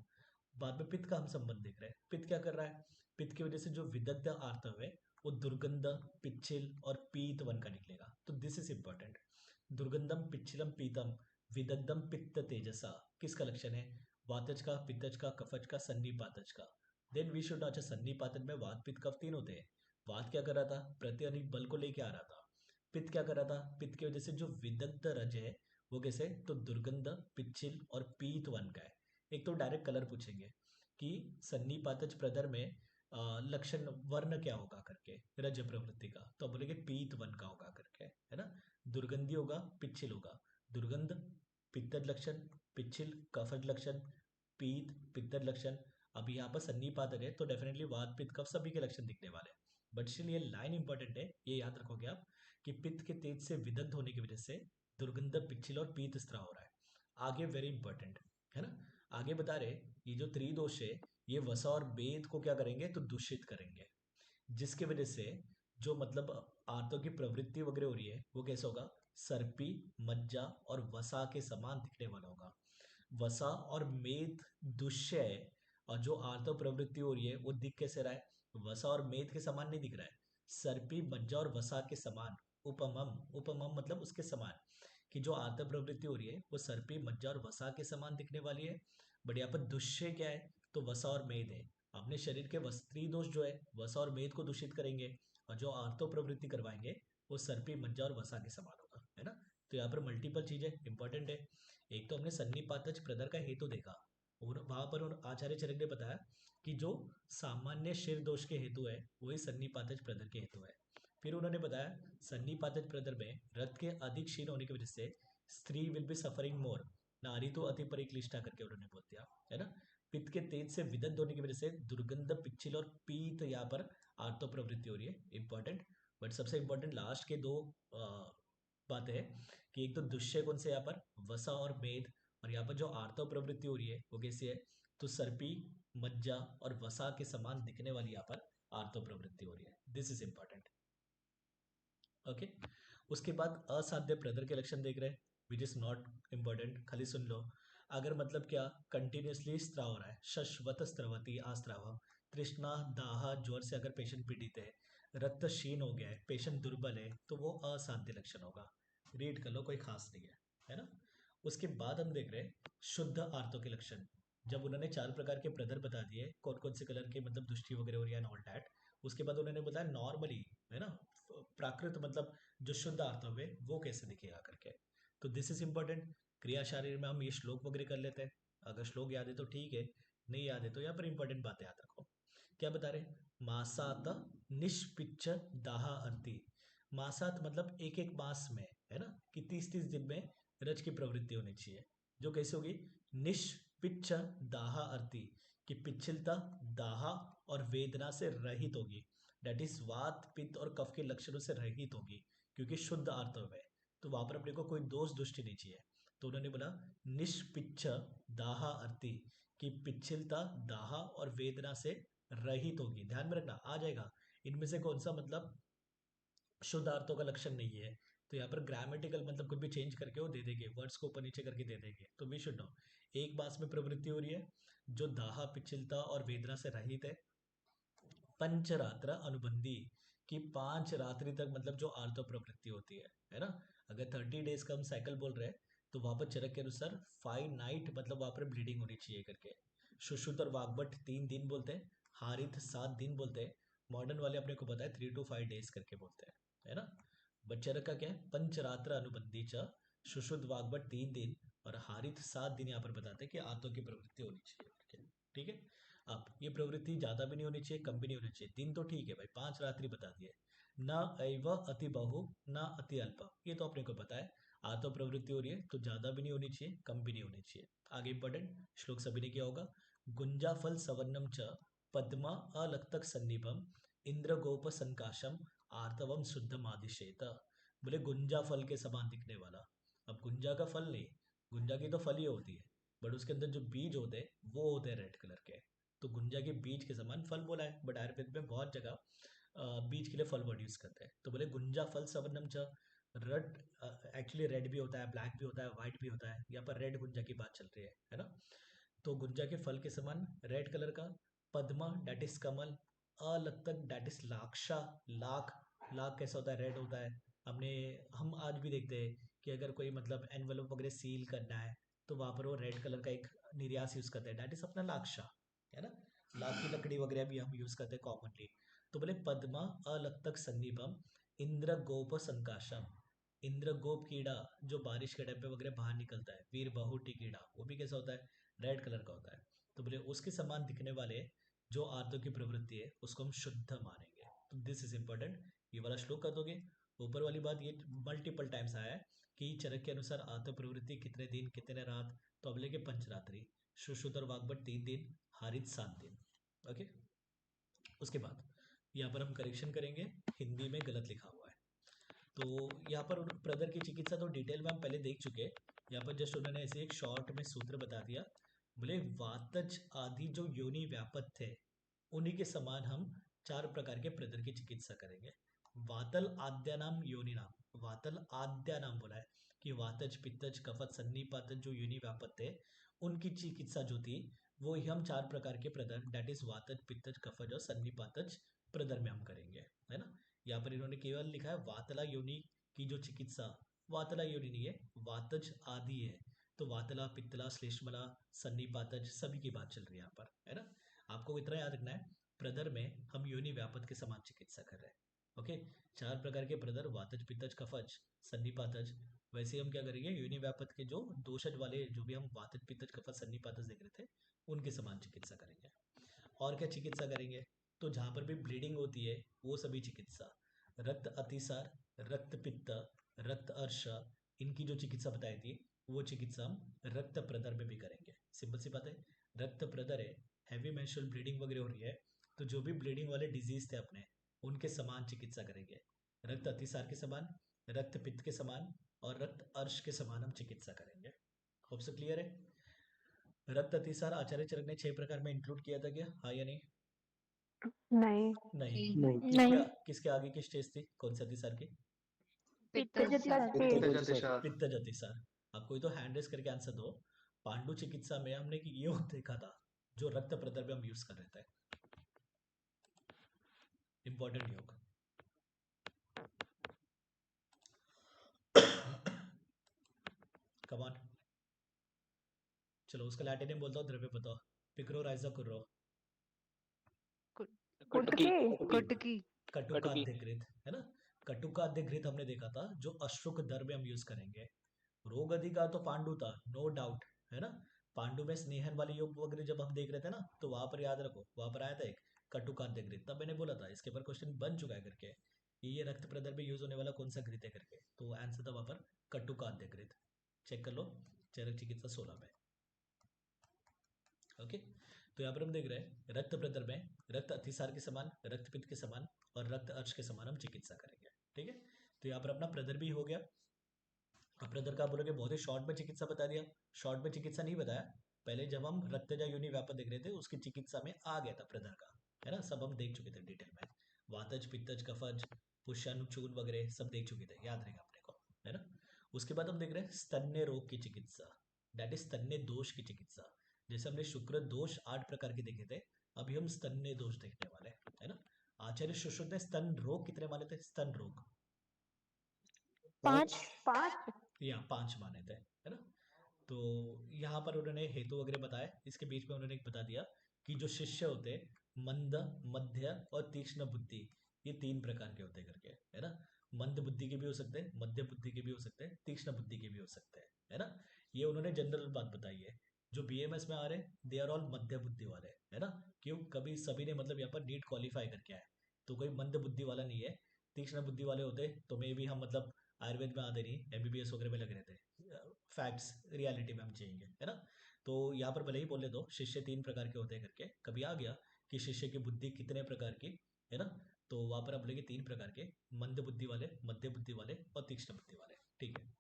बाद में पित्त का हम संबंध देख रहे हैं, पित्त क्या कर रहा है, पित्त की वजह से जो विदग्ध आर्तव है वो दुर्गंध, पिच्छिल और पीत वन का निकलेगा। तो दिस इज इंपॉर्टेंट, दुर्गंधम पिच्छिलम पीतम विदग्धम पित्त तेजसा, किसका लक्षण है, वातज का, पित्तज का, कफज का, सन्निपातज का। देन वी शुड अच्छा, सन्निपातज में वात पित्त कफ तीन होते हैं। वात क्या कर रहा था, प्रत्यनिक बल को लेके आ रहा था। पित्त क्या कर रहा था, पित्त की वजह से जो विदग्ध रज है वो कैसे, तो दुर्गंध, पिच्छिल और पीत वन का है। एक तो डायरेक्ट कलर पूछेंगे कि सन्निपातज प्रदर में लक्षण वर्ण क्या होगा करके, रज प्रवृत्ति का, तो बोलेंगे पीत वन का होगा करके, है ना। दुर्गंधी होगा, पिच्छिल होगा, दुर्गंध पित्तज लक्षण, पिच्छिल कफज लक्षण, पीत पित्तज लक्षण। अब यहाँ पर सन्निपातज है तो डेफिनेटली वात पित्त कफ सभी के लक्षण दिखने वाले हैं। बट स्टिल ये लाइन इंपॉर्टेंट है, ये याद रखोगे आप, कि पित्त के तेज से विदग्ध होने की वजह से दुर्गंध, पिच्छिल और पीत स्त्राव हो रहा है। आगे वेरी इंपॉर्टेंट, है ना, आगे बता रहे ये जो त्रिदोष है ये वसा और वेद को क्या करेंगे, तो दूषित करेंगे, जिसकी वजह से जो मतलब आंतों की प्रवृत्ति वगैरह हो रही है वो कैसा होगा, सर्पी, मज्जा और वसा के समान दिखने वाला होगा। वसा और मेद दुष्य है, और जो आर्तव प्रवृत्ति हो रही है वो दिख कैसे रहा है, वसा और मेद के समान नहीं दिख रहा है, सर्पी, मज्जा और वसा के समान, उपमम, उपमम मतलब उसके समान, कि जो आर्तव प्रवृत्ति हो रही है वो सर्पी, मज्जा और वसा के समान दिखने वाली है। बट यहाँ पर दुष्य क्या है, तो वसा और मेद है। अपने शरीर के वस्त्री दोष जो है वसा और मेद को दूषित करेंगे, और जो आर्तव प्रवृत्ति करवाएंगे वो सर्पी, मज्जा और वसा के समान होगा, है ना। तो यहाँ पर मल्टीपल चीजें इंपॉर्टेंट है। एक तो हमने सन्निपातज प्रदर का हेतु देखा, और वहां पर आचार्य चरक ने बताया कि जो सामान्य शिर दोष के हेतु है वही सन्निपातज प्रदर के हेतु है। फिर उन्होंने बताया सन्निपातज प्रदर में रक्त के अधिक क्षीण होने की वजह से स्त्री विल बी सफरिंग मोर, नारी तो अति परिक्लिष्टा करके उन्होंने बोल दिया, है ना। पित्त के तेज से विदग्ध होने की वजह से दुर्गंध, पिच्छिल और पीत यहाँ पर आर्तो प्रवृत्ति हो रही है, इंपॉर्टेंट। बट सबसे इंपॉर्टेंट लास्ट के दो बातें हैं, कि एक तो दुष्य कौन से यहाँ पर, वसा और मेद, और यहाँ पर जो आर्तव प्रवृत्ति हो रही है वो कैसी है, तो सर्पी, मज्जा और वसा के समान दिखने वाली यहाँ पर आर्तव प्रवृत्ति हो रही है। This is important. ओके, उसके बाद असाध्य प्रदर के लक्षण देख रहे हैं, विच इज नॉट इम्पोर्टेंट, खाली सुन लो। अगर मतलब क्या कंटिन्यूसली स्त्राव हो रहा है, शश्वत स्त्रवती आस्त्राव, तृष्णा दाह ज्वर से अगर पेशेंट पीड़ित है, रक्त क्षीण हो गया है, पेशेंट दुर्बल है, तो वो असाध्य लक्षण होगा। रीड कर लो, कोई खास नहीं है ना। उसके बाद हम देख रहे हैं शुद्ध आर्तों के लक्षण। जब उन्होंने 4 प्रकार के प्रदर बता दिए, कौन कौन से कलर के मतलब दृष्टि वगैरह हो रही है, ऑल दैट, उसके बाद उन्होंने बताया नॉर्मली, है ना, प्राकृत मतलब जो शुद्ध आर्तव है वो कैसे दिखेगा करके। तो दिस इज इम्पोर्टेंट। क्रिया शारीर में हम ये श्लोक वगैरह कर लेते हैं, अगर श्लोक याद है तो ठीक है, नहीं याद है तो यहाँ पर इंपॉर्टेंट बातें याद रखो। क्या बता रहे, मासात निष्पिच्छ दाहा अर्ति। मासात मतलब एक एक मास में, है ना, कि 30-30 दिन में रज की प्रवृत्ति होनी चाहिए, जो कैसे होगी, निष्पिच्छ दाहा अर्ति, कि पिछलता, दाहा और वेदना से रहित होगी। डेट इज वात पित्त और कफ के लक्षणों से रहित होगी, क्योंकि शुद्ध आर्तव है, तो वहां पर अपने को कोई दोष दृष्टि नहीं चाहिए। तो उन्होंने बोला निष्पिच्छ दाहा अर्ति, कि पिछलता, दाहा और वेदना से रहित होगी। ध्यान में रखना, आ जाएगा इनमें से कौन सा मतलब शुद्ध अर्थों का लक्षण नहीं है, तो यहाँ पर ग्रामेटिकल मतलब कुछ भी चेंज करके वो दे देंगे, वर्ड्स को ऊपर नीचे करके दे देंगे। तो वी शुड नो, एक मास में प्रवृत्ति हो रही है जो दाहा, पिछलता और वेदना से रहित है। पंचरात्र अनुबंधी, कि 5 रात्रि तक मतलब जो आर्तव प्रवृत्ति होती है ना। अगर 30 डेज का हम साइकिल बोल रहे हैं, तो वहां पर चरक के अनुसार 5 नाइट मतलब वहां पर ब्लीडिंग होनी चाहिए करके। सुश्रुत और वाग्भट 3 दिन बोलते हैं, हारित 7 दिन बोलते हैं, मॉडर्न वाले अपने को पता है 3 to 5 डेज करके बोलते हैं, है ना। बच्चरक का क्या है, पंचरात्र अनुबंधी च, सुश्रुत वाग्भट 3 दिन और हारित 7 दिन यहाँ पर बताते हैं कि आर्तव की प्रवृत्ति होनी चाहिए करके। ठीक है, अब ये प्रवृत्ति ज्यादा भी नहीं होनी चाहिए, कम भी नहीं होनी चाहिए। दिन तो ठीक है भाई, 5 रात्रि बता दिए, न एव अति बहु न अति अल्प, ये तो अपने को पता है। आर्तव प्रवृत्ति हो रही है तो ज्यादा भी नहीं होनी चाहिए, कम भी नहीं होनी चाहिए। आगे इंपॉर्टेंट श्लोक सभी ने किया होगा, गुंजा फल सवर्णम च पद्मा अलक्तक सन्निभम इंद्र गोप संकाशम आर्तवम शुद्धम आदिशेत। बोले गुंजा फल के समान दिखने वाला। अब गुंजा का फल नहीं, गुंजा की तो फल ही होती है, बट उसके अंदर जो बीज होते हैं वो होते हैं रेड कलर के। तो गुंजा के बीज के समान फल बोला है, बट आयुर्वेद में बहुत जगह बीज के लिए फल वर्ड यूज करते हैं। तो बोले गुंजा फल सवर्णम च, रेड, एक्चुअली रेड भी होता है, ब्लैक भी होता है, व्हाइट भी होता है, यहाँ पर रेड गुंजा की बात चल रही है ना। तो गुंजा के फल के समान रेड कलर का, पद्मा डेट इज कमल, अलक्तक डेट इज लाक्षा, लाख, लाख कैसा होता है, रेड होता है। हम आज भी देखते हैं कि अगर कोई मतलब एनवेलप वगैरह सील करना है, तो वहां पर वो रेड कलर का एक निर्यास यूज करते हैं, डेट इज अपना लाक्षा, है ना। लाख की लकड़ी वगैरह भी हम यूज करते हैं कॉमनली। तो बोले पद्मा अलक्तक सन्निभम इंद्र गोप संकाशम, इंद्र गोप कीड़ा जो बारिश के टाइम पे वगैरह बाहर निकलता है, वीर बहुटी कीड़ा, वो भी कैसा होता है, रेड कलर का होता है। तो बोले उसके समान दिखने वाले जो आर्तों की प्रवृत्ति है उसको हम शुद्ध मानेंगे। तो दिस इज इंपॉर्टेंट, ये वाला श्लोक कर दोगे। ऊपर वाली बात ये मल्टीपल टाइम्स आया है कि चरक के अनुसार आर्त प्रवृत्ति कितने दिन कितने रात, तो अब लेके पंचरात्रि, सुश्रुत और वाग्भट 3 दिन, हारित 7 दिन। ओके, उसके बाद यहाँ पर हम करेक्शन करेंगे, हिंदी में गलत लिखा हुआ है। तो यहाँ पर प्रदर की चिकित्सा तो डिटेल में हम पहले देख चुके हैं, यहाँ पर जस्ट उन्होंने ऐसे एक शॉर्ट में सूत्र बता दिया। बोले वातज आदि जो योनि व्यापक थे उन्हीं के समान हम 4 प्रकार के प्रदर की चिकित्सा करेंगे। वातल आद्या नाम योनि नाम, वातल आद्या नाम बोला है कि वातज पित्तज कफत सन्निपातज जो योनि व्यापक थे उनकी चिकित्सा जो थी वो ही हम 4 प्रकार के प्रदर, डेट इज वातज पित्तज कफज और सन्निपातज प्रदर में हम करेंगे, है ना। यहाँ पर इन्होंने केवल लिखा है वातला योनि की जो चिकित्सा, वातला योनि नहीं है, वातज आदि है। तो वातला, पित्तला, श्लेष्मला, सन्निपातज सभी की बात चल रही है यहाँ पर, है ना। आपको इतना याद रखना है, प्रदर में हम योनि व्यापक के समान चिकित्सा कर रहे हैं। ओके, 4 प्रकार के प्रदर, वातज पित्तज कफज सन्निपातज। वैसे हम क्या करेंगे, योनि व्यापक के जो दोषज वाले जो भी हम वातज पित्तज कफज सन्निपातज देख रहे थे उनके समान चिकित्सा करेंगे। और क्या चिकित्सा करेंगे, तो जहाँ पर भी ब्लीडिंग होती है वो सभी चिकित्सा, रक्त अतिसार, रक्त पित्त, रक्त अर्श, इनकी जो चिकित्सा बताई थी वो चिकित्सा हम रक्त प्रदर में भी करेंगे। सिंपल सी बात है, रक्त प्रदर है, हैवी मेंस्ट्रुअल ब्लीडिंग वगैरह हो रही है, तो जो भी ब्लीडिंग वाले डिजीज थे अपने उनके समान चिकित्सा करेंगे। रक्त अतिसार के समान, रक्त पित्त के समान और रक्त अर्श के समान हम चिकित्सा करेंगे। ऑप्शन क्लियर है। रक्त अतिसार आचार्य चरक ने 6 प्रकार में इंक्लूड किया था क्या, हाँ या नहीं? नहीं। नहीं। नहीं। नहीं। किसके आगे की स्टेज थी कौन से अतिसार की? पित्तजतिसार की। पित्तजतिसार। पित्तज अतिसार। अब कोई तो हैंड रेस करके आंसर दो। पांडु चिकित्सा में हमने ये देखा था जो रक्त प्रदर्भ हम यूज कर रहे थे, इंपॉर्टेंट योग। कमान, चलो उसका लैटिन नेम बोलता हूँ, द्रव्य बताओ। पिक्रो राइजा कुर्रो। कुटकी। कुटकी। कटुकाद्य घृत है ना। कटुकाद्य घृत हमने देखा था जो अश्रुक द्रव्य हम यूज करेंगे। रोग अधिकार तो पांडु था, नो डाउट, है ना। पांडु में स्नेहन वाली योग वगैरह जब हम देख रहे थे ना, तो वहां पर याद रखो, वहां पर आया था एक कटुकाद्य घृत, तब मैंने बोला था इसके ऊपर क्वेश्चन बन चुका है करके, ये रक्त प्रदर्भ में यूज होने वाला कौन सा घृत है करके, तो आंसर था वहां पर कटुकाद्य घृत। चेक कर लो चरक चिकित्सा 16 में। ओके, तो यहाँ पर हम देख रहे हैं रक्त प्रदर्भ में रक्त अतिसार के समान, रक्तपित्त के समान और रक्त अर्श के समान हम चिकित्सा करेंगे। ठीक है, तो यहाँ पर अपना प्रदर्भ ही हो गया। अब प्रदर्भ का बोलोगे बहुत ही शॉर्ट में चिकित्सा बता दिया, शॉर्ट में चिकित्सा नहीं बताया। पहले जब हम रक्तजा योनि व्यापक देख रहे थे उसकी चिकित्सा में आ गया था प्रदर्भ का, है ना, सब हम देख चुके थे डिटेल में। वातज, पित्तज, कफज, पुष्यानुचून वगैरह सब देख चुके थे, याद रहेगा अपने को, है ना। उसके बाद हम देख रहे हैं स्तन्य रोग की चिकित्सा, दैट इज स्तन्य दोष की चिकित्सा। जैसे हमने शुक्र दोष 8 प्रकार के देखे थे, अभी हम स्तन्य दोष देखने वाले हैं, है ना। आचार्य सुश्रुत ने स्तन रोग कितने माने थे? स्तन रोग 5। 5। या 5 माने थे, है ना। तो यहाँ पर उन्होंने हेतु वगैरह बताया, इसके बीच में उन्होंने एक बता दिया कि जो शिष्य होते मंद, मध्य और तीक्ष्ण बुद्धि, ये 3 प्रकार के होते करके, है ना। मंद बुद्धि के भी हो सकते हैं, मध्य बुद्धि के भी हो सकते हैं, तीक्ष्ण बुद्धि के भी हो सकते हैं, है ना। ये उन्होंने जनरल बात बताई है। जो बीएमएस में आ रहे हैं दे आर ऑल मध्य बुद्धि वाले, है ना। क्यों? कभी सभी ने मतलब यहाँ पर नीट क्वालिफाई करके आए, तो कोई मंद बुद्धि वाला नहीं है। तीक्ष्ण बुद्धि वाले होते तो मे भी हम मतलब आयुर्वेद में आते नहीं, एमबीबीएस वगैरह में लग रहे थे। फैक्ट्स रियलिटी में हम चाहिए, है ना। तो यहाँ पर भले ही बोले दो शिष्य 3 प्रकार के होते हैं करके, कभी आ गया कि शिष्य की बुद्धि कितने प्रकार की, है ना, तो वहां पर आप बोलेंगे 3 प्रकार के, मंद बुद्धि वाले, मध्य बुद्धि वाले और तीक्ष्ण बुद्धि वाले। ठीक है,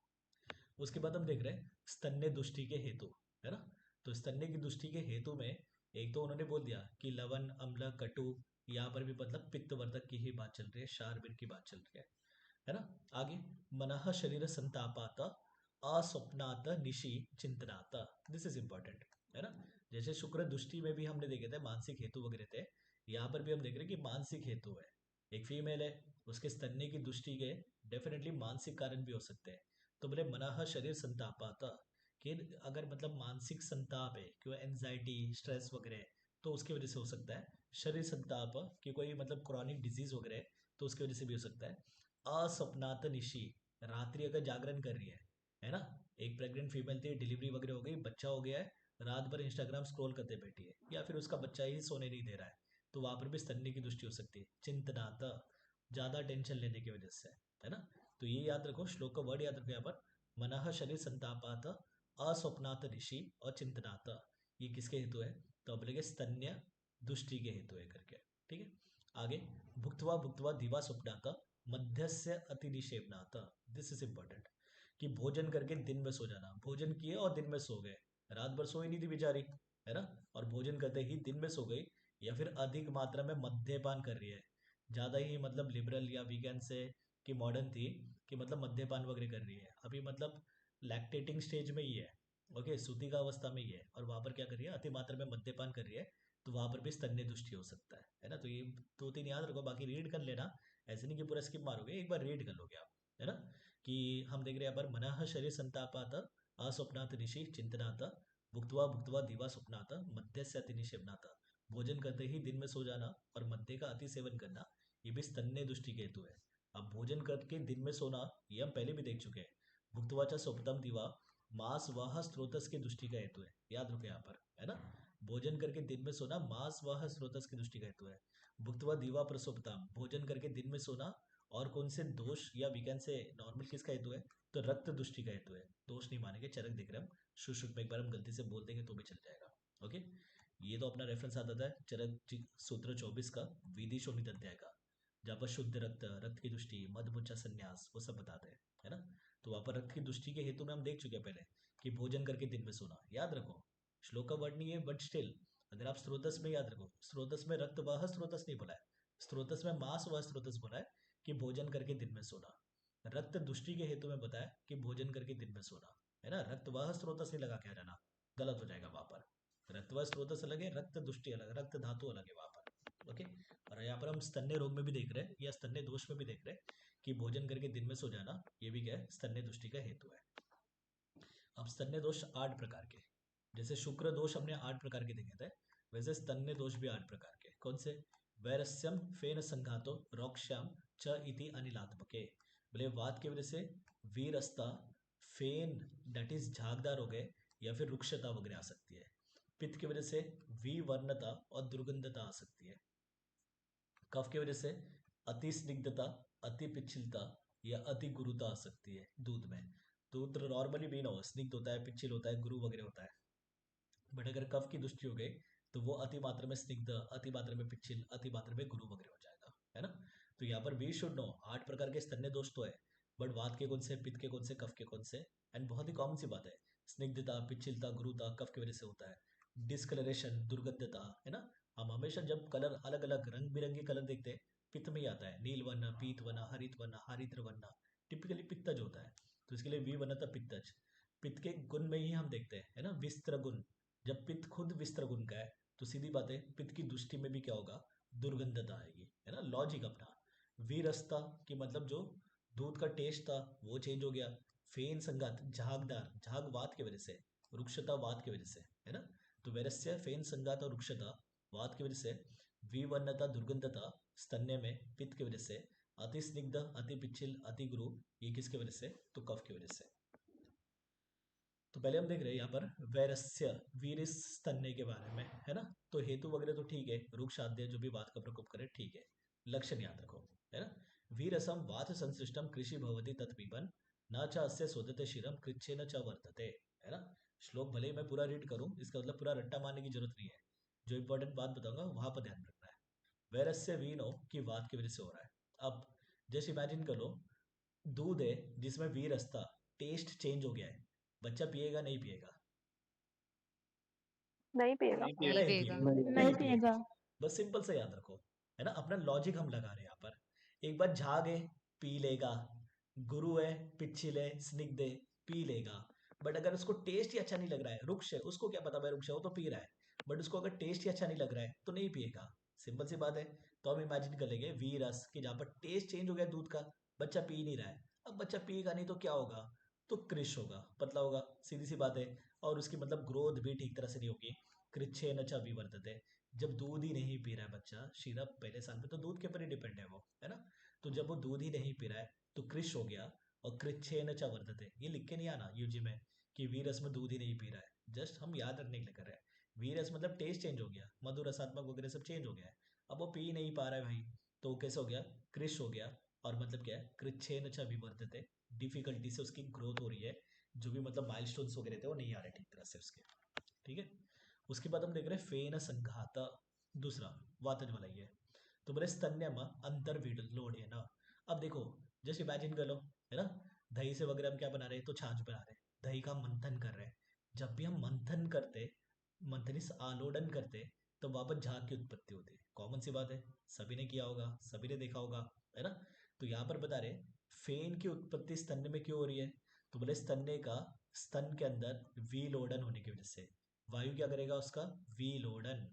उसके बाद हम देख रहे हैं स्तन्य दुष्टि के हेतु, है ना। तो स्तन्य की दुष्टि के हेतु में एक तो उन्होंने बोल दिया कि लवन, अम्ल, कटु, यहाँ पर भी मतलब पित्तवर्धक की ही बात चल रही है, शारबिर की बात चल रही है ना। आगे मनः शरीर संतापात अस्वप्नात निशि चिंतनात, दिस इज इंपॉर्टेंट, है ना। जैसे शुक्र दुष्टि में भी हमने देखे थे मानसिक हेतु वगैरह थे, यहाँ पर भी हम देख रहे हैं कि मानसिक हेतु है। एक फीमेल है, उसके स्तन्य की दुष्टि के डेफिनेटली मानसिक कारण भी हो सकते हैं। तो बोले मनः शरीर संतापात, कि अगर मतलब मानसिक संताप है, क्यों एंजाइटी स्ट्रेस वगैरह, तो उसकी वजह से हो सकता है। शरीर संताप कि कोई मतलब क्रॉनिक डिजीज वगैरह है, तो उसकी वजह से भी हो सकता है। असपनात निशी, रात्रि अगर जागरण कर रही है ना। एक प्रेग्नेंट फीमेल थी, डिलीवरी वगैरह हो गई, बच्चा हो गया है, रात भर इंस्टाग्राम स्क्रॉल करते बैठी है, या फिर उसका बच्चा ही सोने नहीं दे रहा है, तो वहां पर भी स्तन्य की दृष्टि हो सकती है। चिंतनात, ज्यादा टेंशन लेने की वजह से, है ना। तो ये याद रखो, श्लोक का वर्ड याद रखो यहाँ पर, मनः शरीर संतापात अस्वप्नात ऋषि और चिंतनात, ये किसके हेतु है? तो बोलेंगे स्तन्य दुष्टि के हेतु है करके। ठीक है, आगे भुक्तवा भुक्तवा दिवा स्वप्नात मध्यस्य अति निषेवनात, दिस इज इंपॉर्टेंट, कि भोजन करके दिन में सो जाना। भोजन किए और दिन में सो गए, रात भर सोई नहीं थी बेचारी, है ना, और भोजन करते ही दिन में सो गई, या फिर अधिक मात्रा में मद्यपान कर रही है, ज्यादा ही मतलब लिबरल या वीगन से कि मॉडर्न थी, कि मतलब मद्यपान वगैरह कर रही है, अभी मतलब लैक्टेटिंग स्टेज में ही है, ओके, सूती का अवस्था में ही है, और वहां पर क्या कर रही है? अति मात्रा में मद्यपान कर रही है, तो वहां पर भी स्तन्य दुष्टि हो सकता है ना। तो ये 2-3 याद रखो, बाकी रीड कर लेना, ऐसे नहीं कि पूरा स्किप मारोगे, एक बार रीड कर लोगे आप, है ना। कि हम देख रहे हैं यहाँ पर मनः शरीर संतापात अस्वप्नात ऋषि चिंतनात भुक्तवा भुक्तवा दिवा स्वप्नात मध्य से अति निषेवनात, भोजन करते ही दिन में सो जाना और मध्य का अति सेवन करना, ये भी स्तन्य दुष्टि के हेतु है। अब भोजन करके दिन में सोना, ये हम पहले भी देख चुके हैं। भुक्तवाचा स्वप्तम दिवा मास वह स्रोतस की दृष्टि का हेतु है, याद रखो यहाँ पर, है ना। भोजन करके दिन में सोना मास वह स्रोतस की दृष्टि का हेतु है। भुक्तवा दीवा प्रसोपताम, भोजन करके दिन में सोना, और कौन से दोष या वीकेंड से नॉर्मल किसका हेतु है? तो रक्त दृष्टि का हेतु है। दोष नहीं मानेंगे, चरक देख रहे हम, सुश्रुत में एक बार हम गलती से बोल देंगे तो भी चल जाएगा। ओके, ये तो अपना रेफरेंस आता था चरक सूत्र 24 का, विधि शोभित अध्याय का। जहाँ पर शुद्ध रक्त, रक्त की दृष्टि, मधमुचा संन्यास, वो सब बताते हैं, है ना। तो वहाँ पर रक्त की दृष्टि के हेतु में हम देख चुके हैं पहले कि भोजन करके दिन में सोना, याद रखो। श्लोक का वर्ड नहीं है बट स्टिल अगर आप स्रोतस में याद रखो, स्रोतस में रक्त वह स्रोतस नहीं बोला है, स्रोतस में मांस वह स्रोतस बोला है कि भोजन करके दिन में सोना। रक्त दृष्टि के हेतु में बताया कि भोजन करके दिन में सोना, है ना। रक्त वह स्रोतस नहीं लगा के आ जाना, गलत हो जाएगा वहां पर। रक्त वह स्रोतस अलग है, रक्त दृष्टि अलग, रक्त धातु अलग है वहां पर, ओके। और यहाँ पर हम स्तन्य रोग में भी देख रहे हैं या स्तन्य दोष में भी देख रहे हैं कि भोजन करके दिन में सो जाना, ये भी क्या है, स्तन्य दृष्टि का हेतु है। अब स्तन्य दोष 8 प्रकार के, जैसे शुक्र दोष हमने 8 प्रकार के देखे थे, वैसे स्तन्य दोष भी 8 प्रकार के। कौन से? वैरस्यम फेन संघातो रोक्ष्याम च इति अनिलात्मके। बोले वात की वजह से वीरस्ता, फेन दैट इज झागदार हो गए, या फिर रुक्षता वगैरह आ सकती है। पित्त की वजह से विवर्णता और दुर्गंधता आ सकती है। कफ की वजह से अति स्निग्धता, अति पिच्छिलता या अति गुरुता आ सकती है दूध में। दूध नॉर्मली भी ना हो, स्निग्ध होता है, पिच्छिल होता है, गुरु वगैरह होता है, बट अगर कफ की दृष्टि हो गई तो वो अति मात्रा में स्निग्ध, अति मात्रा में पिच्छिल, अति मात्रा में गुरु वगैरह हो जाएगा, है ना। तो यहाँ पर वी शुड नो 8 प्रकार के स्तन्य दोष तो है, बट वात के कौन से, पित्त के कौन से, कफ के कौन से। एंड बहुत ही कॉमन सी बात है, स्निग्धता, पिच्छिलता, गुरुता कफ की वजह से होता है। डिस्कलरेशन, दुर्गंधता, है ना। हम हमेशा जब कलर अलग अलग रंग बिरंगे कलर देखते हैं, पित्त में ही आता है, नील वर्ण, पीत वर्ण, हरित वर्ण, हरिद्र वर्ण, टिपिकली पित्तज होता है। तो इसके लिए वी वर्ण था पित्तज। पित्त के गुण में ही हम देखते हैं, है ना, विस्त्र गुण। जब पित्त खुद विस्त्र गुण का है तो सीधी बात है पित्त की दृष्टि में भी क्या होगा, दुर्गंधता आएगी, है ना, लॉजिक अपना। वीरस्ता की मतलब जो दूध का टेस्ट था वो चेंज हो गया। फेन संगात, झागदार, झाग वात की वजह से, रुक्षता वात की वजह से, है ना। तो वैरस्य फेन संगात और रुक्षता वात की वजह से, विवर्णता दुर्गंधता स्तन्य में पित्त की वजह से, अति स्निग्ध, अति पिच्छिल, अति गुरु, ये किसकी वजह से, तो कफ की वजह से। तो पहले हम देख रहे हैं यहाँ पर वैरस्य, वीर स्तन्य के बारे में, है ना। तो हेतु वगैरह तो ठीक है, रुक्ष आद्य जो भी बात का प्रकोप करे ठीक है, लक्षण याद रखो, है ना। वीरसम वात संसृष्टम कृषि भवति तत्पिबन न च अस्य सोदते शिरम कृच्छे न च वर्तते, है ना। श्लोक भले ही मैं पूरा रीड करूं, इसका मतलब पूरा रट्टा मारने की जरूरत नहीं है, जो इंपॉर्टेंट बात बताऊंगा वहां पर ध्यान रखना है। वैरस्य वीनो की वात की वजह से हो रहा है। अब जैसे इमेजिन कर लो, दूध है जिसमें वीरस्ता, टेस्ट चेंज हो गया है, बच्चा पिएगा नहीं पिएगा? नहीं पिएगा। नहीं नहीं पिएगा। नहीं पिएगा। पिएगा, नहीं नहीं पिएगा। बस सिंपल से याद रखो, है ना, अपना लॉजिक हम लगा रहे हैं यहाँ पर। एक बार झाग है, पी लेगा, गुरु है, पिच्छिल है, स्निग्ध है, पी लेगा। बट अगर उसको टेस्ट ही अच्छा नहीं लग रहा है, रुक्ष है, उसको क्या पता भाई रुक्ष है, वो तो पी रहा है, बट उसको अगर टेस्ट ही अच्छा नहीं लग रहा है तो नहीं पिएगा, सिंपल सी बात है। तो हम इमेजिन कर लेंगे वी रस कि जहाँ पर टेस्ट चेंज हो गया दूध का, बच्चा पी नहीं रहा है। अब बच्चा पिएगा नहीं तो क्या होगा, तो कृश होगा, पतला होगा, सीधी सी बात है। और उसकी मतलब ग्रोथ भी ठीक तरह से नहीं होगी। कृच्छे न च विवर्तते, जब दूध ही नहीं पी रहा है बच्चा, सीधा पहले साल में तो दूध के ऊपर ही डिपेंड है वो, है ना। तो जब वो दूध ही नहीं पी रहा है तो कृष हो गया, और कृच्छे न च वर्तते, ये लिख के नहीं आना यूजी में कि वीरस में दूध ही नहीं पी रहा है, जस्ट हम याद रखने के लिए कर रहे हैं। वीरस मतलब टेस्ट चेंज हो गया, मधुर रसात्मक वगैरह सब चेंज हो गया है। अब वो पी नहीं पा रहा है भाई, तो वो कैसे हो गया, कृष हो गया। और मतलब क्या है, कृच्छे न च विवर्तते, डिफिकल्टी से उसकी ग्रोथ हो रही है, जो भी मतलब माइलस्टोन्स वगैरह थे वो नहीं आ रहे ठीक तरह से उसके, ठीक है। उसके बाद हम देख रहे हैं फेन संघात, दूसरा वातज वाला ही है। तो बोले स्तन्यम अंतर लोड है ना। अब देखो, जैसे इमेजिन कर लो, है ना, दही से वगैरह हम क्या बना रहे हैं, तो छाछ बना रहे हैं, दही का मंथन कर रहे हैं। जब भी हम मंथन करते, मंथन आलोडन करते, तो वहां पर झाग की उत्पत्ति होती है, कॉमन सी बात है, सभी ने किया होगा, सभी ने देखा होगा, है ना। तो यहाँ पर बता रहे फेन की उत्पत्ति स्तन्य में क्यों हो रही है, तो बोले स्तन्य का, स्तन के अंदर विलोडन होने की वजह से। वायु क्या करेगा उसका, विलोडन।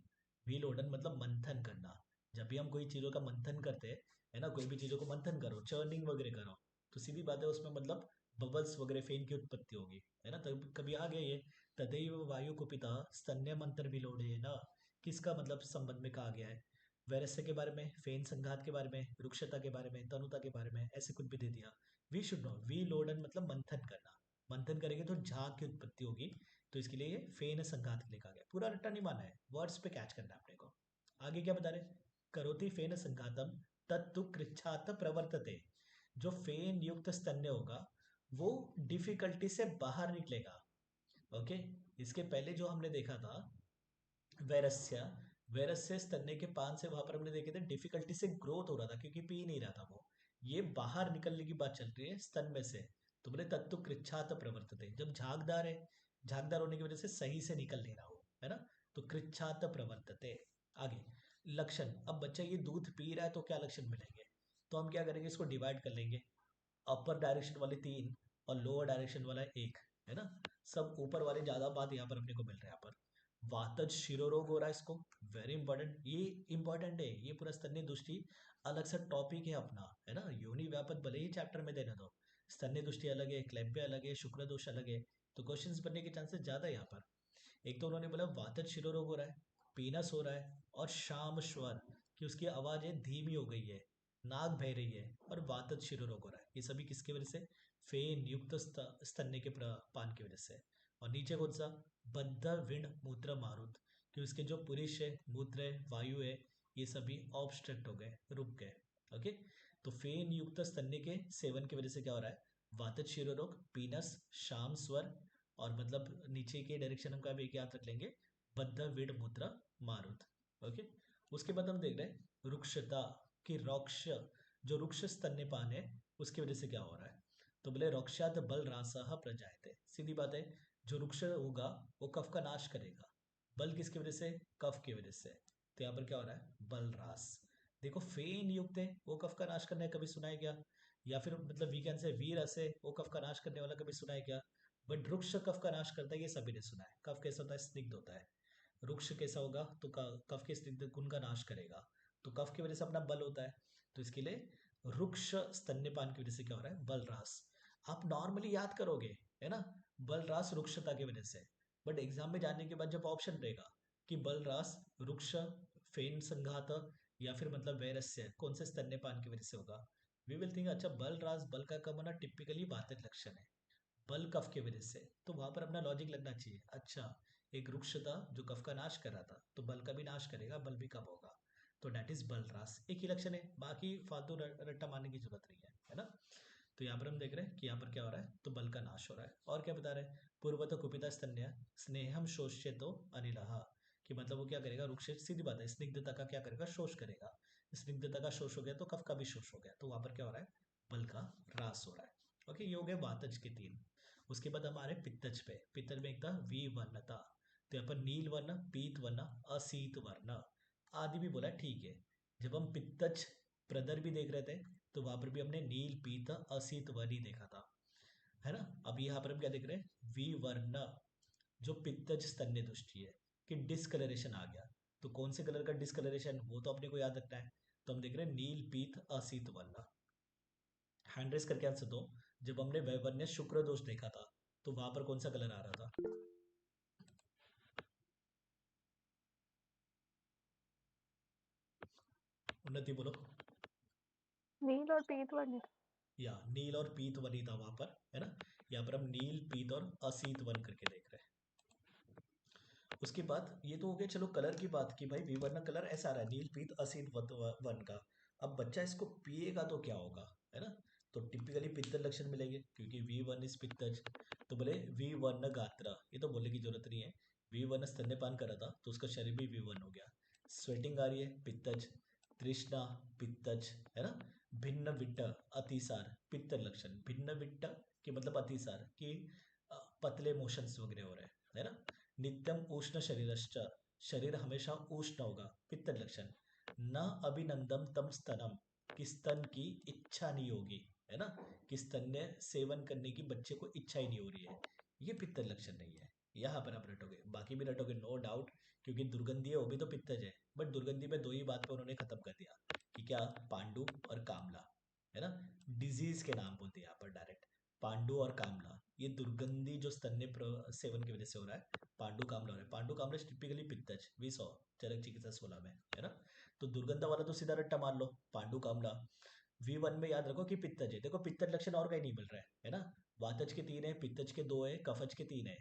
विलोडन मतलब मंथन करना। जब भी हम कोई चीजों का मंथन करते हैं, है ना, कोई भी चीजों को मंथन करो, चर्निंग वगैरह करो, तो सीधी बात है उसमें मतलब बबल्स वगैरह फेन की उत्पत्ति होगी, है ना। तब कभी आ गया ये, तदैव वायु कुपिता स्तन्य मंत्र विलोड़े, है ना, किसका मतलब संबंध में कहा गया है, वैरस्य के बारे में, फेन संघात के बारे में, रुक्षता के बारे में, तनुता के बारे में, ऐसे कुछ भी दे दिया। वी शुड नो, वी लोडन मतलब मंथन करना, मंथन करेंगे तो झाग की उत्पत्ति होगी, तो इसके लिए फेन संघात के लिए कहा गया। पूरा रट्टा नहीं माना है, वर्ड्स पे कैच करना है अपने को। आगे क्या बता रहे, करोति फेन संघातम तत्तु कृच्छात प्रवर्तते। जो फेन युक्त स्तन्य होगा वो डिफिकल्टी से बाहर निकलेगा, ओके। इसके पहले जो हमने देखा था वैरस्य, वेरस से स्तन्य के पान से वहां पर हमने देखे थे डिफिकल्टी से ग्रोथ हो रहा था क्योंकि पी नहीं रहा था वो। ये बाहर निकलने की बात चल रही है स्तन में से। तो बोले तत्तु कृच्छात प्रवर्तते, जब झागदार है, झागदार होने की वजह से सही से निकल नहीं रहा हो, है ना, तो कृच्छात प्रवर्तते। आगे लक्षण, अब बच्चा ये दूध पी रहा है तो क्या लक्षण मिलेंगे, तो हम क्या करेंगे, इसको डिवाइड कर लेंगे। अपर डायरेक्शन वाले 3 और लोअर डायरेक्शन वाला 1, है ना। सब ऊपर वाले ज्यादा बात यहाँ पर अपने को मिल रहा है। यहाँ पर वातज शिरोरोग हो रहा है इसको, वेरी इंपॉर्टेंट, ये इंपॉर्टेंट है, ये पूरा स्तन्य दृष्टि अलग सा टॉपिक है अपना, है ना। योनि व्यापक भले ही चैप्टर में देना दो, स्तन्य दृष्टि अलग है, क्लैम्पे अलग है, शुक्र दोष अलग है, तो क्वेश्चंस बनने के चांसेस ज्यादा है यहाँ पर। एक तो उन्होंने बोला वातज शिरोरोग हो रहा है, पीनस हो रहा है, और शाम स्वर कि उसकी आवाज है धीमी हो गई है, नाक बह रही है, और वातज शिरोरोग हो रहा है। ये सभी किसकी वजह से, फेन युक्त स्तन्य के पान की वजह से। और नीचे कौन सा, बद्ध विण मूत्र मारुत, कि उसके जो पुरुष है, मूत्र है, वायु है, ये सभी ऑब्स्ट्रक्ट हो गए, रुक गए। ओके, तो फेन युक्त स्तन्य के सेवन की वजह से क्या हो रहा है, वातज शिरोरोग, पीनस, शाम स्वर, और मतलब नीचे के डायरेक्शन हम का भी एक याद रख लेंगे, बद्ध विड़ मूत्र मारुत। ओके, उसके बाद हम देख रहे हैं रुक्षता की, रोक्ष जो रुक्ष स्तन्यपान है उसकी वजह से क्या हो रहा है, तो बोले रोक्षात बल रासः प्रजायते, सीधी बात है, जो रुक्ष होगा वो कफ का नाश करेगा। बल किसकी वजह से, कफ की वजह से। तो यहाँ पर क्या हो रहा है, बल रास। देखो फेन युक्त है, वो कफ का नाश करने कभी सुना है क्या, या फिर मतलब वी कैन से वीर से वो कफ का नाश करने वाला कभी सुना है क्या। बट रुक्ष कफ का नाश करता है ये सभी ने सुना है। कफ कैसा होता है, स्निग्ध होता है। रुक्ष कैसा होगा, तो कफ के स्निग्ध गुण का नाश करेगा, तो कफ की वजह से अपना बल होता है। तो इसके लिए रुक्ष स्तन्यपान की वजह से क्या हो रहा है, बलरास। आप नॉर्मली याद करोगे, है ना, बलरास रुक्षता की वजह से। बट एग्जाम में जाने के बाद जब ऑप्शन रहेगा कि बलरास, रुक्ष, फेन संघात, या फिर मतलब वैरस्य, कौन से स्तन्यपान की वजह से होगा, वी विल थिंक अच्छा बलरास, बल का कम होना टिपिकली बाधित लक्षण है, बल कफ की वजह से। तो वहां पर अपना लॉजिक लगना चाहिए, अच्छा एक वृक्ष था जो कफ का नाश कर रहा था, तो बल का भी नाश करेगा, बल भी कम होगा, तो डेट इज बलरास। एक ही लक्षण है, बाकी फालतू रट्टा मारने की जरूरत नहीं है ना। तो यहाँ पर हम देख रहे हैं कि यहाँ पर क्या हो रहा है, तो बल का नाश हो रहा है। और क्या बता रहे हैं, पूर्वत कुपिता स्तन्य स्नेहम शोष्य तो अनिलहा, कि मतलब वो क्या करेगा, वृक्ष, सीधी बात है, स्निग्धता का क्या करेगा, शोष करेगा। स्निग्धता का शोष हो गया तो कफ का भी शोष हो गया, तो वहां पर क्या हो रहा है, बल का ह्रास हो रहा है। ओके, ये हो गए वातज के 3। उसके बाद हमारे पित्तज पे, पित्तज में एक था विवर्णता, तो यहाँ पर नील वर्ण, पीत वर्ण, असीत वर्ण आदि भी बोला, ठीक है। जब हम पित्तज प्रदर भी देख रहे थे तो वहां पर भी हमने नील पीत असीत वर्ण ही देखा था, है ना। अब यहाँ पर हम क्या देख रहे हैं, विवर्ण जो पित्तज स्तन्य दृष्टि है कि डिस्कलरेशन आ गया, तो कौन से कलर का डिस्कलरेशन, वो तो अपने को याद रखना है। तो हम देख रहे हैं नील पीत असीत वर्ण। हैंड रेस करके आंसर दो, जब हमने वैवर्ण्य शुक्र दोष देखा था तो वहां पर कौन सा कलर आ रहा था, उन्नति बोलो। नील और पीत वर्णित। या नील और पीत वनी था वहां पर, है ना। यहाँ पर हम नील पीत और असीत वन करके देख रहे हैं। उसके बाद ये तो हो गया, चलो कलर की बात की भाई, विवर्ण कलर ऐसा आ रहा है, नील पीत असीत वन का। अब बच्चा इसको पिएगा तो क्या होगा, है ना, तो टिपिकली पित्तज लक्षण मिलेंगे क्योंकि वी वन इज पित्तज। तो बोले वी वर्ण गात्र, ये तो बोलने की जरूरत नहीं है, वी वन स्तन्यपान करा था तो उसका शरीर भी वी वन हो गया। स्वेटिंग आ रही है, पित्तज। तृष्णा, पित्तज, है ना। भिन्न विट्ट अतिसार, पित्त लक्षण, भिन्न विट्ट की मतलब अतिसार की, पतले मोशंस वगैरह हो रहे हैं, है ना। नित्यम उष्ण शरीरश्च, शरीर हमेशा उष्ण होगा, पित्त लक्षण। न अभिनंदम तम स्तनम, कि स्तन की इच्छा नहीं होगी, है ना, कि स्तन ने सेवन करने की बच्चे को इच्छा ही नहीं हो रही है, ये पित्त लक्षण नहीं है। यहाँ पर आप रटोगे, बाकी भी रटोगे नो डाउट, क्योंकि दुर्गंधी है वो भी तो पित्तज है। बट दुर्गंधी में 2 ही बात पे उन्होंने खत्म कर दिया कि क्या, पांडु और कामला, है ना। डिजीज के नाम बोलते हैं यहाँ पर डायरेक्ट, पांडु और कामला, ये दुर्गंधी जो स्तन्य सेवन की वजह से हो रहा है, पांडु कामला हो रहा है। पांडु कामला टिपिकली पित्तज, वी सॉ चरक चिकित्सा 16 में, है ना। तो दुर्गंधा वाला तो सीधा रट्टा मार लो, पांडु कामला। V1 में याद रखो कि पित्तज है, देखो पित्तज लक्षण और कहीं नहीं मिल रहा है ना। वातज के 3 है, पित्तज के 2 है, कफज के 3 है,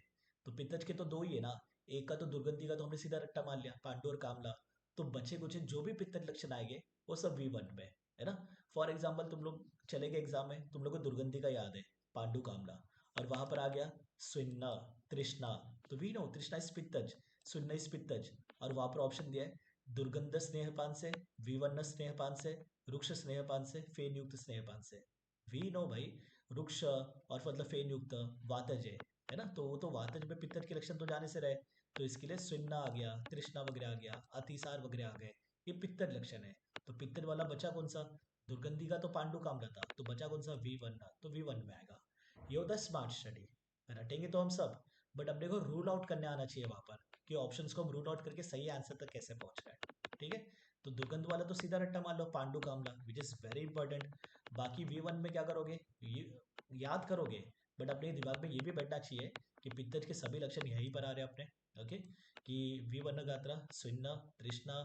तो पित्तज के तो 2 ही है ना, एक का तो दुर्गंधी का तो हमने सीधा रट्टा मार लिया, पांडु और कामला। तो बचे कुछ जो भी पित्तज लक्षण आएंगे वो सब V1 में, है ना। फॉर एग्जाम्पल तुम लोग चले गए एग्जाम में, तुम लोग को दुर्गंधी का याद है, पांडु कामला, और वहां पर आ गया स्विन्ना, तृष्णा, तो वी नो तृष्णा इज पित्तज, सुन्ना इज पित्तज, और वहां पर ऑप्शन दिया है दुर्गंध स्नेहपान से, विवर्ण स्नेहपान से, रुक्ष स्नेहपान से, फेन युक्त स्नेहपान से। वी नो भाई, रुक्ष और मतलब फेन युक्त वातज है ना, तो वो तो वातज में पित्तर के लक्षण तो जाने से रहे, तो इसके लिए सुन्ना आ गया, तृष्णा वगैरह आ गया, अतिसार वगैरह आ गए, ये पित्तर लक्षण है। तो पित्तर वाला बचा कौन सा? दुर्गंधी का तो पांडु कामला था, तो बचा कौन सा? V1, तो V1 में आएगा। ये होता है स्मार्ट स्टडी। रटेंगे तो हम सब, बट अपने को रूल आउट करने आना चाहिए वहां पर कि ऑप्शंस को हम रूल आउट करके सही आंसर तक कैसे पहुंच गए। ठीक है, तो दुर्गंध वाला तो सीधा रट्टा मान लो, पांडु कामला, विच इज वेरी इंपॉर्टेंट। बाकी V1 में क्या करोगे, ये याद करोगे, बट अपने दिमाग में ये भी बैठना चाहिए कि पित्तज के सभी लक्षण यहीं पर आ रहे हैं अपने। ओके, कि V1 गात्रा, सुन्न, तृष्णा,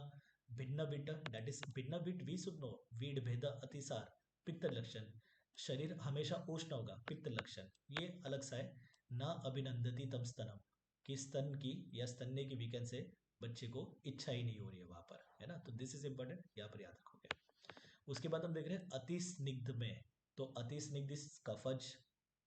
भिन्न विट, दैट इज भिन्न विट, वी शुड नो, वीड भेद अतिसार, पित्त लक्षण। शरीर हमेशा उष्ण होगा, पित्त लक्षण। ये अलग सा है। न अभिनंदती तम स्तनम, कि स्तन की या स्तन्य की वीकेंड से बच्चे को इच्छा ही नहीं हो रही है वहां पर, है ना, तो दिस इज इंपॉर्टेंट, यहाँ पर याद रखोगे। उसके बाद हम देख रहे हैं अति स्निग्ध में, तो अति स्निग्ध इस कफज,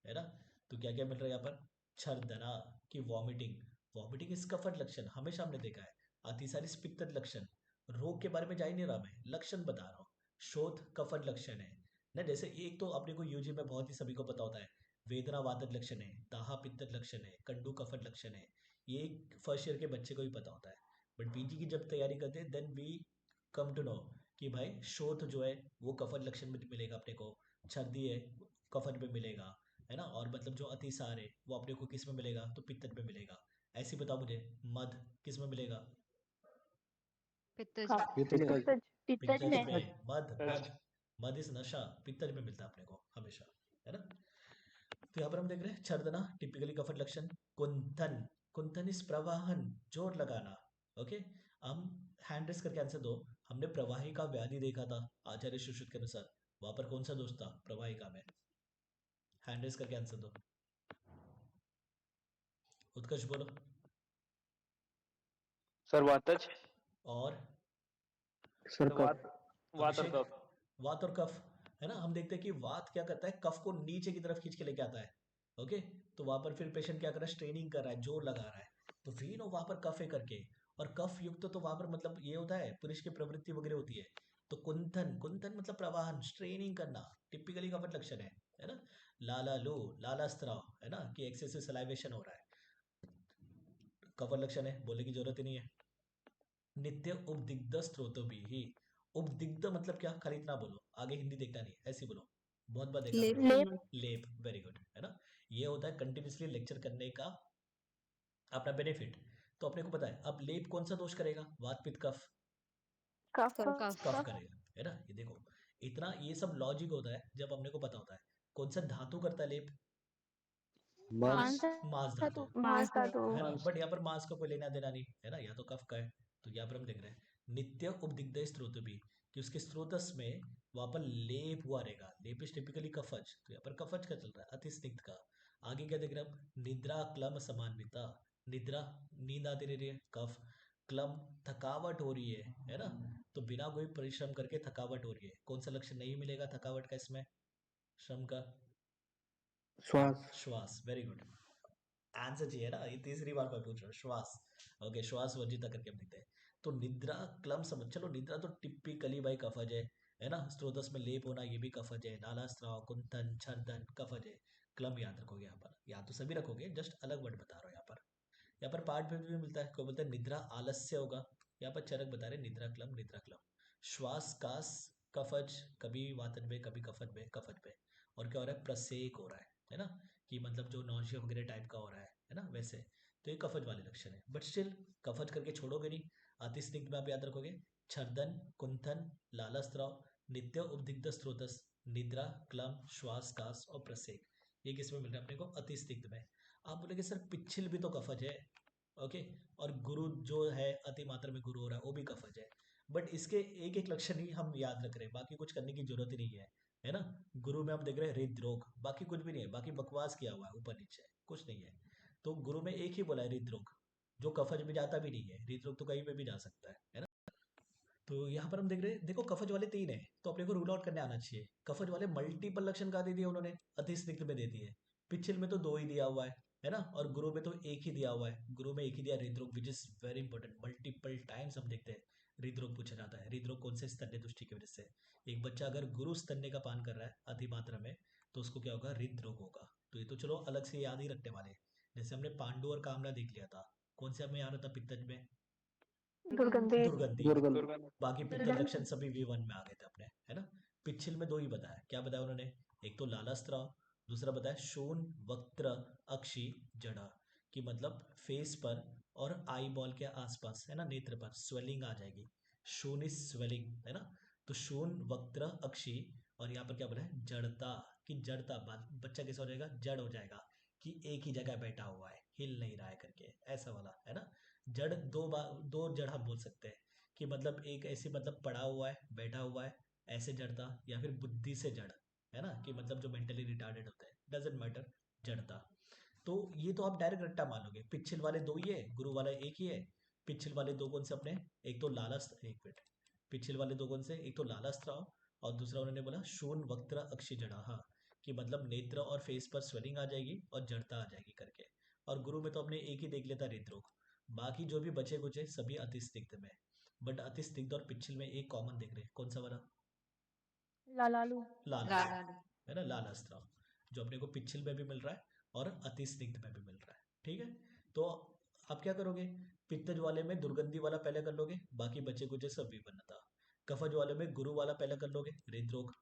है ना, तो क्या क्या मिल रहा है यहाँ पर? छर्दना की वॉमिटिंग, वॉमिटिंग इस कफज लक्षण हमेशा हमने देखा है। अतिसार पित्त लक्षण, रोग के बारे में जा ही नहीं रहा मैं, लक्षण बता रहा हूँ। शोथ कफट लक्षण है ना, जैसे एक तो अपने को यूजी में बहुत ही सभी को पता होता है, वेदना वातज लक्षण है, दाहा पित्त लक्षण है, कंडू कफट लक्षण है, ये फर्स्ट ईयर के बच्चे को ही पता होता है। बट पीजी की जब तैयारी करते हैं then we come to know कि भाई शोथ जो है वो कफट लक्षण में मिलेगा अपने को, छर्दी है कफट में मिलेगा, है ना, और मतलब जो अतिसार है वो अपने को किस में मिलेगा? तो पित्त में मिलेगा। ऐसे बताओ मुझे, मध किस में मिलेगा? पित्तज कफ, पित्तज। पित्तज, पित्तज पित्तज में। में, मध मध मध इस नशा पित्तज में मिलता है अपने को हमेशा, है ना। तो यहाँ पर हम देख रहे हैं छर्दना टिपिकली कफट लक्षण। कुंथन, कुंथन इस प्रवाहन, जोर लगाना। ओके, हम हैंड रेस करके आंसर दो। हमने प्रवाहिका व्याधि देखा था आचार्य सुश्रुत के अनुसार, वहां पर कौन सा दोष था प्रवाहिका में? हैंड रेस करके आंसर दो। उत्कर्ष बोलो। सर वातज। और सर कफ। वात और अभिषेक? कफ। वात और कफ, है ना। हम देखते हैं कि वात क्या करता है, कफ को नीचे की तरफ खींच के लेके आता है। ओके, तो वहां पर फिर पेशेंट क्या कर रहा है, स्ट्रेनिंग कर रहा है, जोर लगा रहा है, तो वी नो वहां पर कफ है करके। और कफ युक्त तो वहां पर मतलब ये होता है, पुरुष की प्रवृत्ति वगैरह होती है। तो कुंथन, कुंथन मतलब प्रवाहन, स्ट्रेनिंग करना, टिपिकली कफट लक्षण है ना। लाला लो, लाला स्त्राव, है ना, कि एक्सेसिव सलाइवेशन हो रहा है, कफट लक्षण है, बोलने की जरूरत ही नहीं है। नित्य उपदिग्ध स्रोतों भी ही, उपदिग्ध मतलब क्या, खाली इतना बोलो, आगे हिंदी देखना नहीं, ऐसे बोलो, बहुत बार देखा लेप। मैंने। लेप। लेप, वेरी गुड, है ना। ये होता है कंटिन्यूसली लेक्चर करने का अपना बेनिफिट। तो अपने को पता है अब लेप कौन सा दोष करेगा, वात पित्त कफ, कफ, कफ। कफ करेगा, है ना। ये देखो, इतना ये सब लॉजिक होता है जब अपने को पता होता है कौन सा धातु करता है लेप, मांस। मांस धातु, मांस धातु। है ना, बट यहाँ पर मांस का कोई लेना देना नहीं है ना, या तो कफ का है। तो यहाँ पर हम देख रहे हैं नित्य उपदिग्ध स्त्रोत भी, कि उसके स्त्रोतस में वहां पर लेप हुआ रहेगा, लेप इज टिपिकली कफज, तो यहाँ पर कफज का चल रहा है, अति स्निग्ध का। आगे क्या देख रहे हैं हम, निद्रा क्लम समान्विता, निद्रा नींद आती रह रही है, कफ, क्लम थकावट हो रही है ना, तो बिना कोई परिश्रम करके थकावट हो रही है, कौन सा लक्षण नहीं मिलेगा थकावट का इसमें, श्रम का? श्वास। श्वास, वेरी गुड आंसर चाहिए ना, ये तीसरी बार मैं पूछ रहा हूँ, श्वास। ओके, श्वास वर्जिता करके हम लिखते हैं। तो निद्रा क्लम समझ, चलो निद्रा तो टिपिकली भाई कफज है ना, स्त्रोतस में लेप होना ये भी कफज है, नाला स्त्राव, कुंथन, छर्दन कफज है। क्लम याद रखोगे यहाँ पर, या तो सभी रखोगे, जस्ट अलग वर्ड बता रहा हूँ यहाँ पर। यहाँ पर पार्ट में भी मिलता है, कोई बोलता है निद्रा आलस्य होगा, यहाँ पर चरक बता रहे निद्रा क्लम, निद्रा क्लम। श्वास कास कफज, कभी वातन में कभी कफज में, कफज में। और क्या हो रहा है, प्रसेक हो रहा है ना, कि मतलब जो नॉजिया वगैरह टाइप का हो रहा है ना, वैसे। तो ये कफज वाले लक्षण है, बट स्टिल कफज करके छोड़ोगे नहीं। अति स्निग्ध में आप याद रखोगे छर्दन, कुंथन, लालस्त्राव, नित्य उपदिग्ध स्रोतस, निद्रा क्लम, श्वास कास और प्रसेक। ये किस में मिल रहा है अपने को, अति स्निग्ध में। आप बोलेगे सर पिछिल भी तो कफज है, ओके, और गुरु जो है अति मात्रा में गुरु हो रहा है वो भी कफज है, बट इसके एक एक लक्षण ही हम याद रख रहे हैं, बाकी कुछ करने की जरूरत ही नहीं है ना। गुरु में हम देख रहे हैं हृदरोग, बाकी कुछ भी नहीं है, बाकी बकवास किया हुआ है ऊपर नीचे, कुछ नहीं है। तो गुरु में एक ही बोला है हृदरोग, जो कफज में जाता भी नहीं है, हृदरोग तो कहीं पे भी जा सकता है ना। तो यहाँ पर हम देख रहे हैं, देखो कफज वाले 3 है, तो अपने को रूल आउट करने आना चाहिए। कफज वाले मल्टीपल लक्षण कहा दे दिए उन्होंने, अति स्निग्ध में दे दिए, पिछिल में तो 2 ही दिया हुआ है ना, और गुरु में तो 1 ही दिया हुआ है, गुरु में 1 ही दिया हृदरोग, which is very important, multiple times हम देखते हैं हृदरोग पूछा जाता है। हृदरोग कौन से? स्तन्य दुष्टि की वजह से। एक बच्चा अगर गुरु स्तन्य का पान कर रहा है अति मात्रा में तो उसको क्या होगा? हृदरोग होगा। तो ये तो चलो अलग से याद ही रखने वाले। जैसे हमने पांडु और कामला देख लिया था, कौन से हमें याद होता पित्तज में? दुर्गंधि। दुर्गंधि। दुर्गंध। बाकी पित्तज लक्षण सभी V1 में आ गए थे अपने, है ना। पिच्छिल में दो ही बताया। क्या बताया उन्होंने? एक तो लालास्त्राव, दूसरा बताया शून वक्त्र अक्षी जड़ा, कि मतलब फेस पर और आई बॉल के आसपास, है ना, नेत्र पर स्वेलिंग आ जाएगी। शून इज स्वेलिंग, है ना। तो शून वक्त्र अक्षी, और यहाँ पर क्या बोला है? जड़ता, कि जड़ता बच्चा कैसा हो जाएगा? जड़ हो जाएगा, कि एक ही जगह बैठा हुआ है, हिल नहीं रहा है करके, ऐसा वाला, है ना। जड़ दो बार, दो जड़ हम बोल सकते हैं, कि मतलब एक ऐसी मतलब पड़ा हुआ है, बैठा हुआ है, ऐसे जड़ता, या फिर बुद्धि से जड़, है ना, कि मतलब जो मेंटली रिटार्डेड होता है, डजेंट मैटर, जड़ता। तो ये तो आप डायरेक्ट रट्टा मानोगे। पिछल वाले दो ही है, गुरु वाला एक ही है। पिछल वाले दो कौन से अपने? एक तो लालास्त्र, एक मिनट, पिछल वाले दो कौन से? एक तो लालास्त्राव और दूसरा उन्होंने बोला शून वक्त्र अक्षि जड़ा, हाँ, कि मतलब नेत्र और फेस पर स्वेलिंग आ जाएगी और जड़ता आ जाएगी करके। और गुरु में तो हमने एक ही देख लिया था, हृदरोग। बाकी जो भी बचे कुचे सभी अतिस्निग्ध में। बट अतिस्निग्ध और पिछल में एक कॉमन देख रहे हैं, कौन सा वाला? लालालू। लाल, लालालू। है ना, लाल अस्त्र, जो अपने को पिछल में भी मिल रहा है और अतिस्निग्ध में भी मिल रहा है। ठीक है, तो आप क्या करोगे? पित्तज वाले में दुर्गंधी वाला पहले कर लोगे, बाकी बचे कुचे सब V1 था। कफज वाले में गुरु वाला पहले कर लोगे, हृदरोग।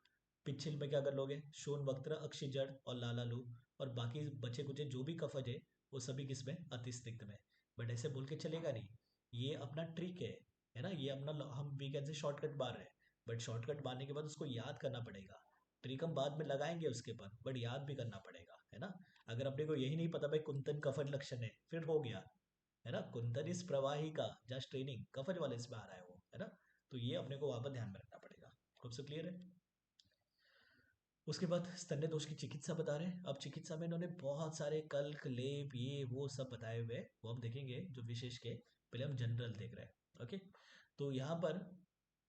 पिछल में क्या कर लोगे? शून वक्त्र अक्षि जड़ और लालालू। और बाकी बचे कुचे जो भी कफज है वो सभी किसमें? अतिस्निग्ध में। बट ऐसे बोल के चलेगा नहीं, ये अपना ट्रिक है ना, ये अपना हम वीकेंड से शॉर्टकट मार रहे हैं। बट शॉर्टकट मारने के बाद उसको याद करना पड़ेगा। ट्रिक हम बाद में लगाएंगे उसके ऊपर, बट याद भी करना पड़ेगा, है ना। अगर अपने को यही नहीं पता भाई कुंतन कफज लक्षण है, फिर हो गया, है ना। कुंतन इस प्रवाही का जस्ट ट्रेनिंग, कफज वाले इसमें आ रहा है वो, है ना। तो ये अपने को वापस ध्यान में रखना पड़ेगा। खूब से क्लियर है। उसके बाद स्तन्य दोष की चिकित्सा बता रहे हैं। अब चिकित्सा में इन्होंने बहुत सारे कल्क लेप ये वो सब बताए हुए हैं, वो हम देखेंगे जो विशेष के। पहले हम जनरल देख रहे हैं, ओके। तो यहाँ पर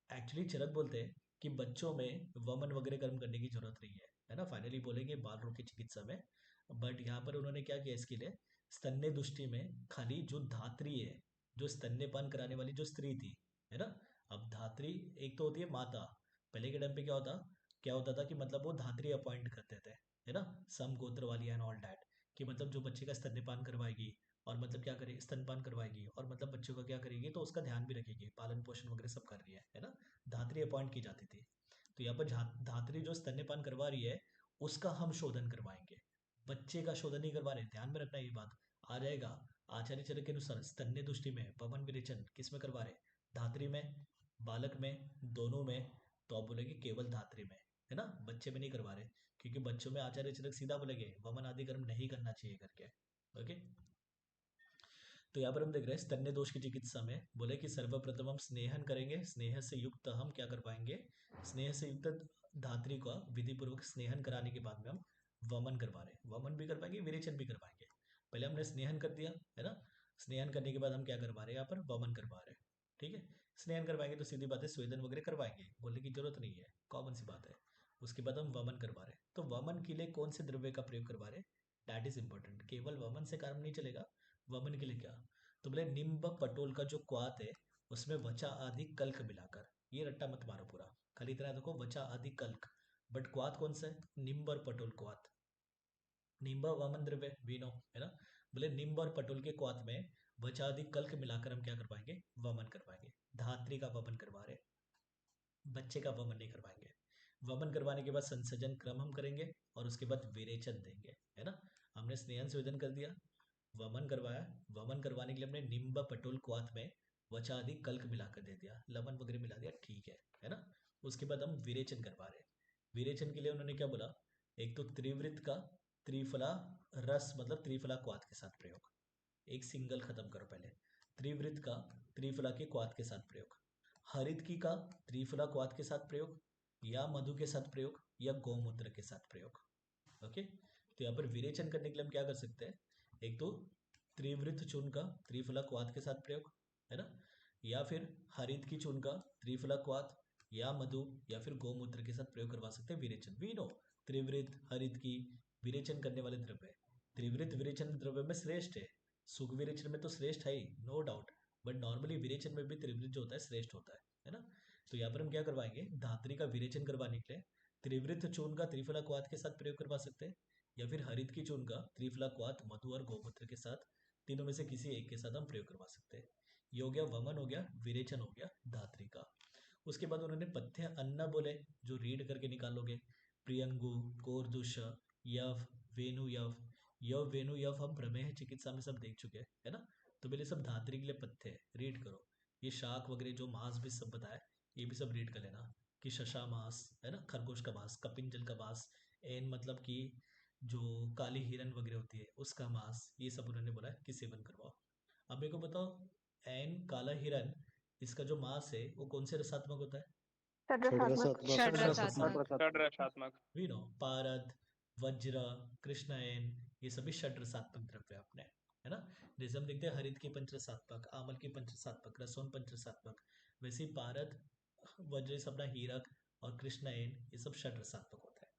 एक्चुअली चरक बोलते हैं कि बच्चों में वमन वगैरह कर्म करने की जरूरत नहीं है ना। फाइनली बोलेंगे बाल रोग की चिकित्सा में। बट यहाँ पर उन्होंने क्या किया इसके लिए? स्तन्य दुष्टि में खाली जो धात्री है, जो स्तन्यपान कराने वाली जो स्त्री थी, है ना। अब धात्री एक तो होती है माता। पहले के टाइम पे क्या होता था कि मतलब वो धात्री अपॉइंट करते थे, है ना, सम गोत्र वाली एंड ऑल दैट, कि मतलब जो बच्चे का स्तन्यपान करवाएगी और मतलब क्या करेगी, स्तनपान करवाएगी और मतलब बच्चों का क्या करेगी, तो उसका ध्यान भी रखेगी, पालन पोषण वगैरह सब कर रही है ना। धात्री अपॉइंट की जाती थी। तो यहाँ पर धात्री जो स्तन्यपान करवा रही है उसका हम शोधन करवाएंगे, बच्चे का शोधन नहीं करवा रहे। ध्यान में रखना ये बात आ जाएगा। आचार्य चरक के अनुसार स्तन्य दुष्टि में पवन विरेचन किस में करवा रहे? धात्री में, बालक में, दोनों में। तो आप बोलेंगे केवल धात्री में, है ना, बच्चे में नहीं करवा रहे, क्योंकि बच्चों में आचार्य चरक सीधा बोलेंगे वमन आदि कर्म नहीं करना चाहिए करके, ओके। तो यहाँ पर हम देख रहे हैं स्तन्य दोष की चिकित्सा में बोले कि सर्वप्रथम हम स्नेहन करेंगे, स्नेह से युक्त हम क्या करवाएंगे? स्नेह से युक्त धात्री का विधि पूर्वक स्नेहन कराने के बाद में हम वमन करवा रहे हैं, वमन भी करवाएंगे, विरेचन भी करवाएंगे। पहले हमने स्नेहन कर दिया, है ना। स्नेहन करने के बाद हम क्या करवा रहे हैं? यहाँ पर वमन करवा रहे हैं, ठीक है। स्नेहन करवाएंगे तो सीधी बात है स्वेदन वगैरह करवाएंगे, बोलने की जरूरत नहीं है, कॉमन सी बात है। उसके बाद हम वमन करवा रहे हैं, तो वमन के लिए कौन से द्रव्य का प्रयोग करवा रहे हैं? That is important. केवल वमन से काम नहीं चलेगा, वमन के लिए क्या? तो बोले निम्ब पटोल का जो क्वात है उसमें वचा आदि कल्क मिलाकर, ये रट्टा मत मारो पूरा, खाली इतना देखो वचा आदि कल्क। बट क्वात कौन सा है? निम्ब और पटोल क्वात। निम्ब वामन द्रव्य वी नो, है ना। बोले निम्ब और पटोल के क्वात में वचा आदि कल्क मिलाकर हम क्या करवाएंगे? वमन करवाएंगे। धात्री का वमन करवा रहे, बच्चे का वमन नहीं करवाएंगे। वमन करवाने के बाद संसर्जन क्रम हम करेंगे और उसके बाद विरेचन देंगे, है ना। हमने स्नेहन संवेदन कर दिया, वमन करवाया। वमन करवाने के लिए हमने निम्ब पटोल क्वाथ में वचादि कल्क मिलाकर दे दिया, लवण वगैरह मिला दिया, ठीक है ना। उसके बाद हम विरेचन करवा रहे हैं। विरेचन के लिए उन्होंने क्या बोला? एक तो त्रिवृत का त्रिफला रस मतलब त्रिफला क्वाथ के साथ प्रयोग, एक सिंगल खत्म करो पहले। त्रिवृत का त्रिफला के क्वाथ के साथ प्रयोग, हरित की का त्रिफला क्वाथ के साथ प्रयोग, या मधु के साथ प्रयोग, या गौमूत्र के साथ प्रयोग, ओके। तो यहाँ पर विरेचन करने के लिए हम क्या कर सकते हैं? एक तो त्रिवृत चूर्ण का त्रिफला क्वाथ के साथ प्रयोग, है ना, या फिर हरित की चूर्ण का त्रिफला क्वाथ, या मधु, या फिर गौमूत्र के साथ प्रयोग करवा सकते हैं विरेचन। वी नो त्रिवृत हरित की विरेचन करने वाले द्रव्य, त्रिवृत विरेचन द्रव्य में श्रेष्ठ है, सुख विरेचन में तो श्रेष्ठ है ही, नो डाउट। बट नॉर्मली विरेचन में भी त्रिवृत जो होता है श्रेष्ठ होता है ना। तो यहाँ पर हम क्या करवाएंगे, धात्री का विरेचन करवाने के लिए त्रिवृत चूर्ण का त्रिफला क्वाथ के साथ प्रयोग करवा सकते हैं, या फिर हरित की चूर्ण का त्रिफला क्वाथ मधु और गोमूत्र के साथ, तीनों में से किसी एक के साथ हम प्रयोग करवा सकते हैं। ये हो गया वमन, हो गया विरेचन, हो गया धात्री का। उसके बाद उन्होंने पथ्य अन्न बोले, जो रीड करके निकालोगे। प्रियंगु, कोरदुष, यव, वेनु यव। यव वेनु यव हम प्रमेह चिकित्सा में सब देख चुके हैं, है ना। तो पहले सब धात्री के लिए पथ्य है, रीड करो। ये शाक वगैरह जो मांस भी सब बताया, ये भी सब रीड कर लेना। कि शशा मांस है ना, खरगोश का मांस, कपिंजल का मांस, एन मतलब कि जो काली हिरन वगैरह होती है उसका मांस, ये सब उन्होंने बोला है कि सेवन करवाओ। अब मेरे को बताओ, एन काला हिरन, इसका जो मांस है वो कौन से रसात्मक होता है? षड्रसात्मक। षड्रसात्मक। षड्रसात्मक। वी नो, पारद, वज्र, कृष्णायन, ये सभी षड्रसात्मक द्रव्य अपने, है ना। जैसे हम देखते हैं हरित की पंचरसात्मक, आमल की पंचरसात्मक, रसोन पंचरसात्मक, वैसे ही पारद, वज्र, सब अपना हीरक और कृष्णायन, ये सब षड्रसात्मक होता है।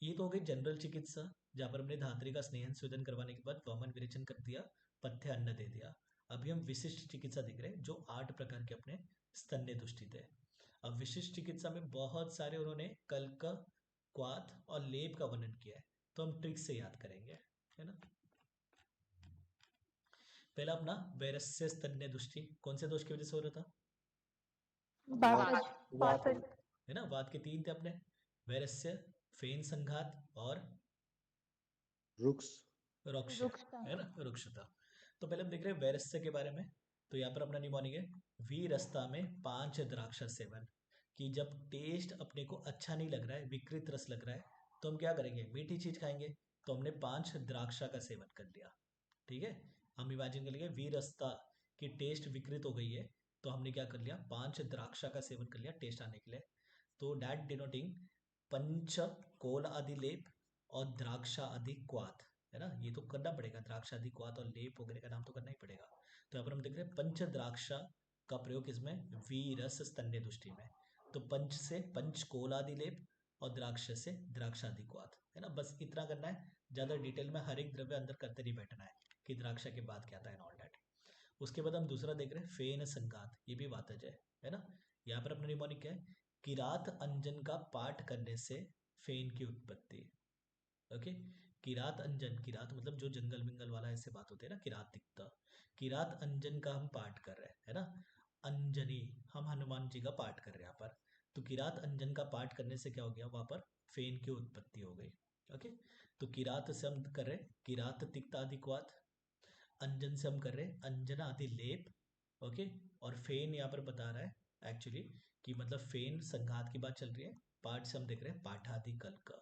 ये तो हो गई जनरल चिकित्सा, जहाँ पर हमने धात्री का स्नेहन स्वेदन करवाने के बाद वमन विरेचन कर दिया, पथ्य अन्न दे दिया। अभी हम विशिष्ट चिकित्सा देख रहे हैं, जो 8 प्रकार के अपने स्तन्य दुष्टि थे। अब विशिष्ट चिकित्सा में बहुत सारे उन्होंने कल्क, क्वाथ और लेप का वर्णन किया है, तो हम ट्रिक से याद करेंगे, है ना। पहला अपना वैरस्य स्तन्य दुष्टि, कौन से दोष की वजह से हो रहा था? वातज। है ना, वात के 3 थे अपने, वैरस्य, फेन संघात और रुक्स रुक्ष, रुक्षता। है ना, रुक्षता। तो पहले हम देख रहे हैं वैरस्य के बारे में। तो यहाँ पर अपना निमोनिक है, वीरस्ता में 5 द्राक्षा सेवन। कि जब टेस्ट अपने को अच्छा नहीं लग रहा है, विकृत रस लग रहा है, तो हम क्या करेंगे, मीठी चीज खाएंगे। तो हमने 5 द्राक्षा का सेवन कर लिया, ठीक है। हम इमेजिन कर लेंगे वीरस्ता की टेस्ट विकृत हो गई है, तो हमने क्या कर लिया, 5 द्राक्षा का सेवन कर लिया टेस्ट आने के लिए। तो डैट डिनोटिंग पंच कोल आदि लेप और द्राक्षा आदि क्वाथ, है ना। ये तो करना पड़ेगा, द्राक्षा आदि क्वाथ और लेप वगैरह का नाम तो करना ही पड़ेगा। तो यहाँ पर हम देख रहे हैं पंच द्राक्षा का प्रयोग किसमें, वीरस स्तन्य दुष्टि में। तो पंच से पंच कोल आदि लेप और द्राक्ष से द्राक्षादि क्वाथ, है ना। बस इतना करना है, ज्यादा डिटेल में हर एक द्रव्य अंदर करते नहीं बैठना है कि द्राक्षा के बाद क्या था एंड ऑल दैट। उसके बाद हम दूसरा देख रहे हैं फेन संघात, ये भी वातज है ना। यहाँ पर अपना निमोनिक है, किरात अंजन का पाठ करने से फेन की उत्पत्ति। ओके, किरात अंजन, किरात मतलब जो जंगल विंगल वाला ऐसे बात होती है ना, किरात दिखता। किरात अंजन का हम पाठ कर रहे हैं, है ना। अंजनी, हम हनुमान जी का पाठ कर रहे हैं यहाँ पर। तो किरात अंजन का पाठ करने से क्या हो गया, वहां पर फेन की उत्पत्ति हो गई। ओके, तो किरात से हम कर रहे हैं किरात तिक्त आदि क्वाथ, अंजन से हम कर रहे हैं अंजना आदि लेप। ओके, और फेन यहाँ पर बता रहा है एक्चुअली कि मतलब फेन संघात की बात चल रही है। पाठ से हम देख रहे हैं पाठादि कल्क,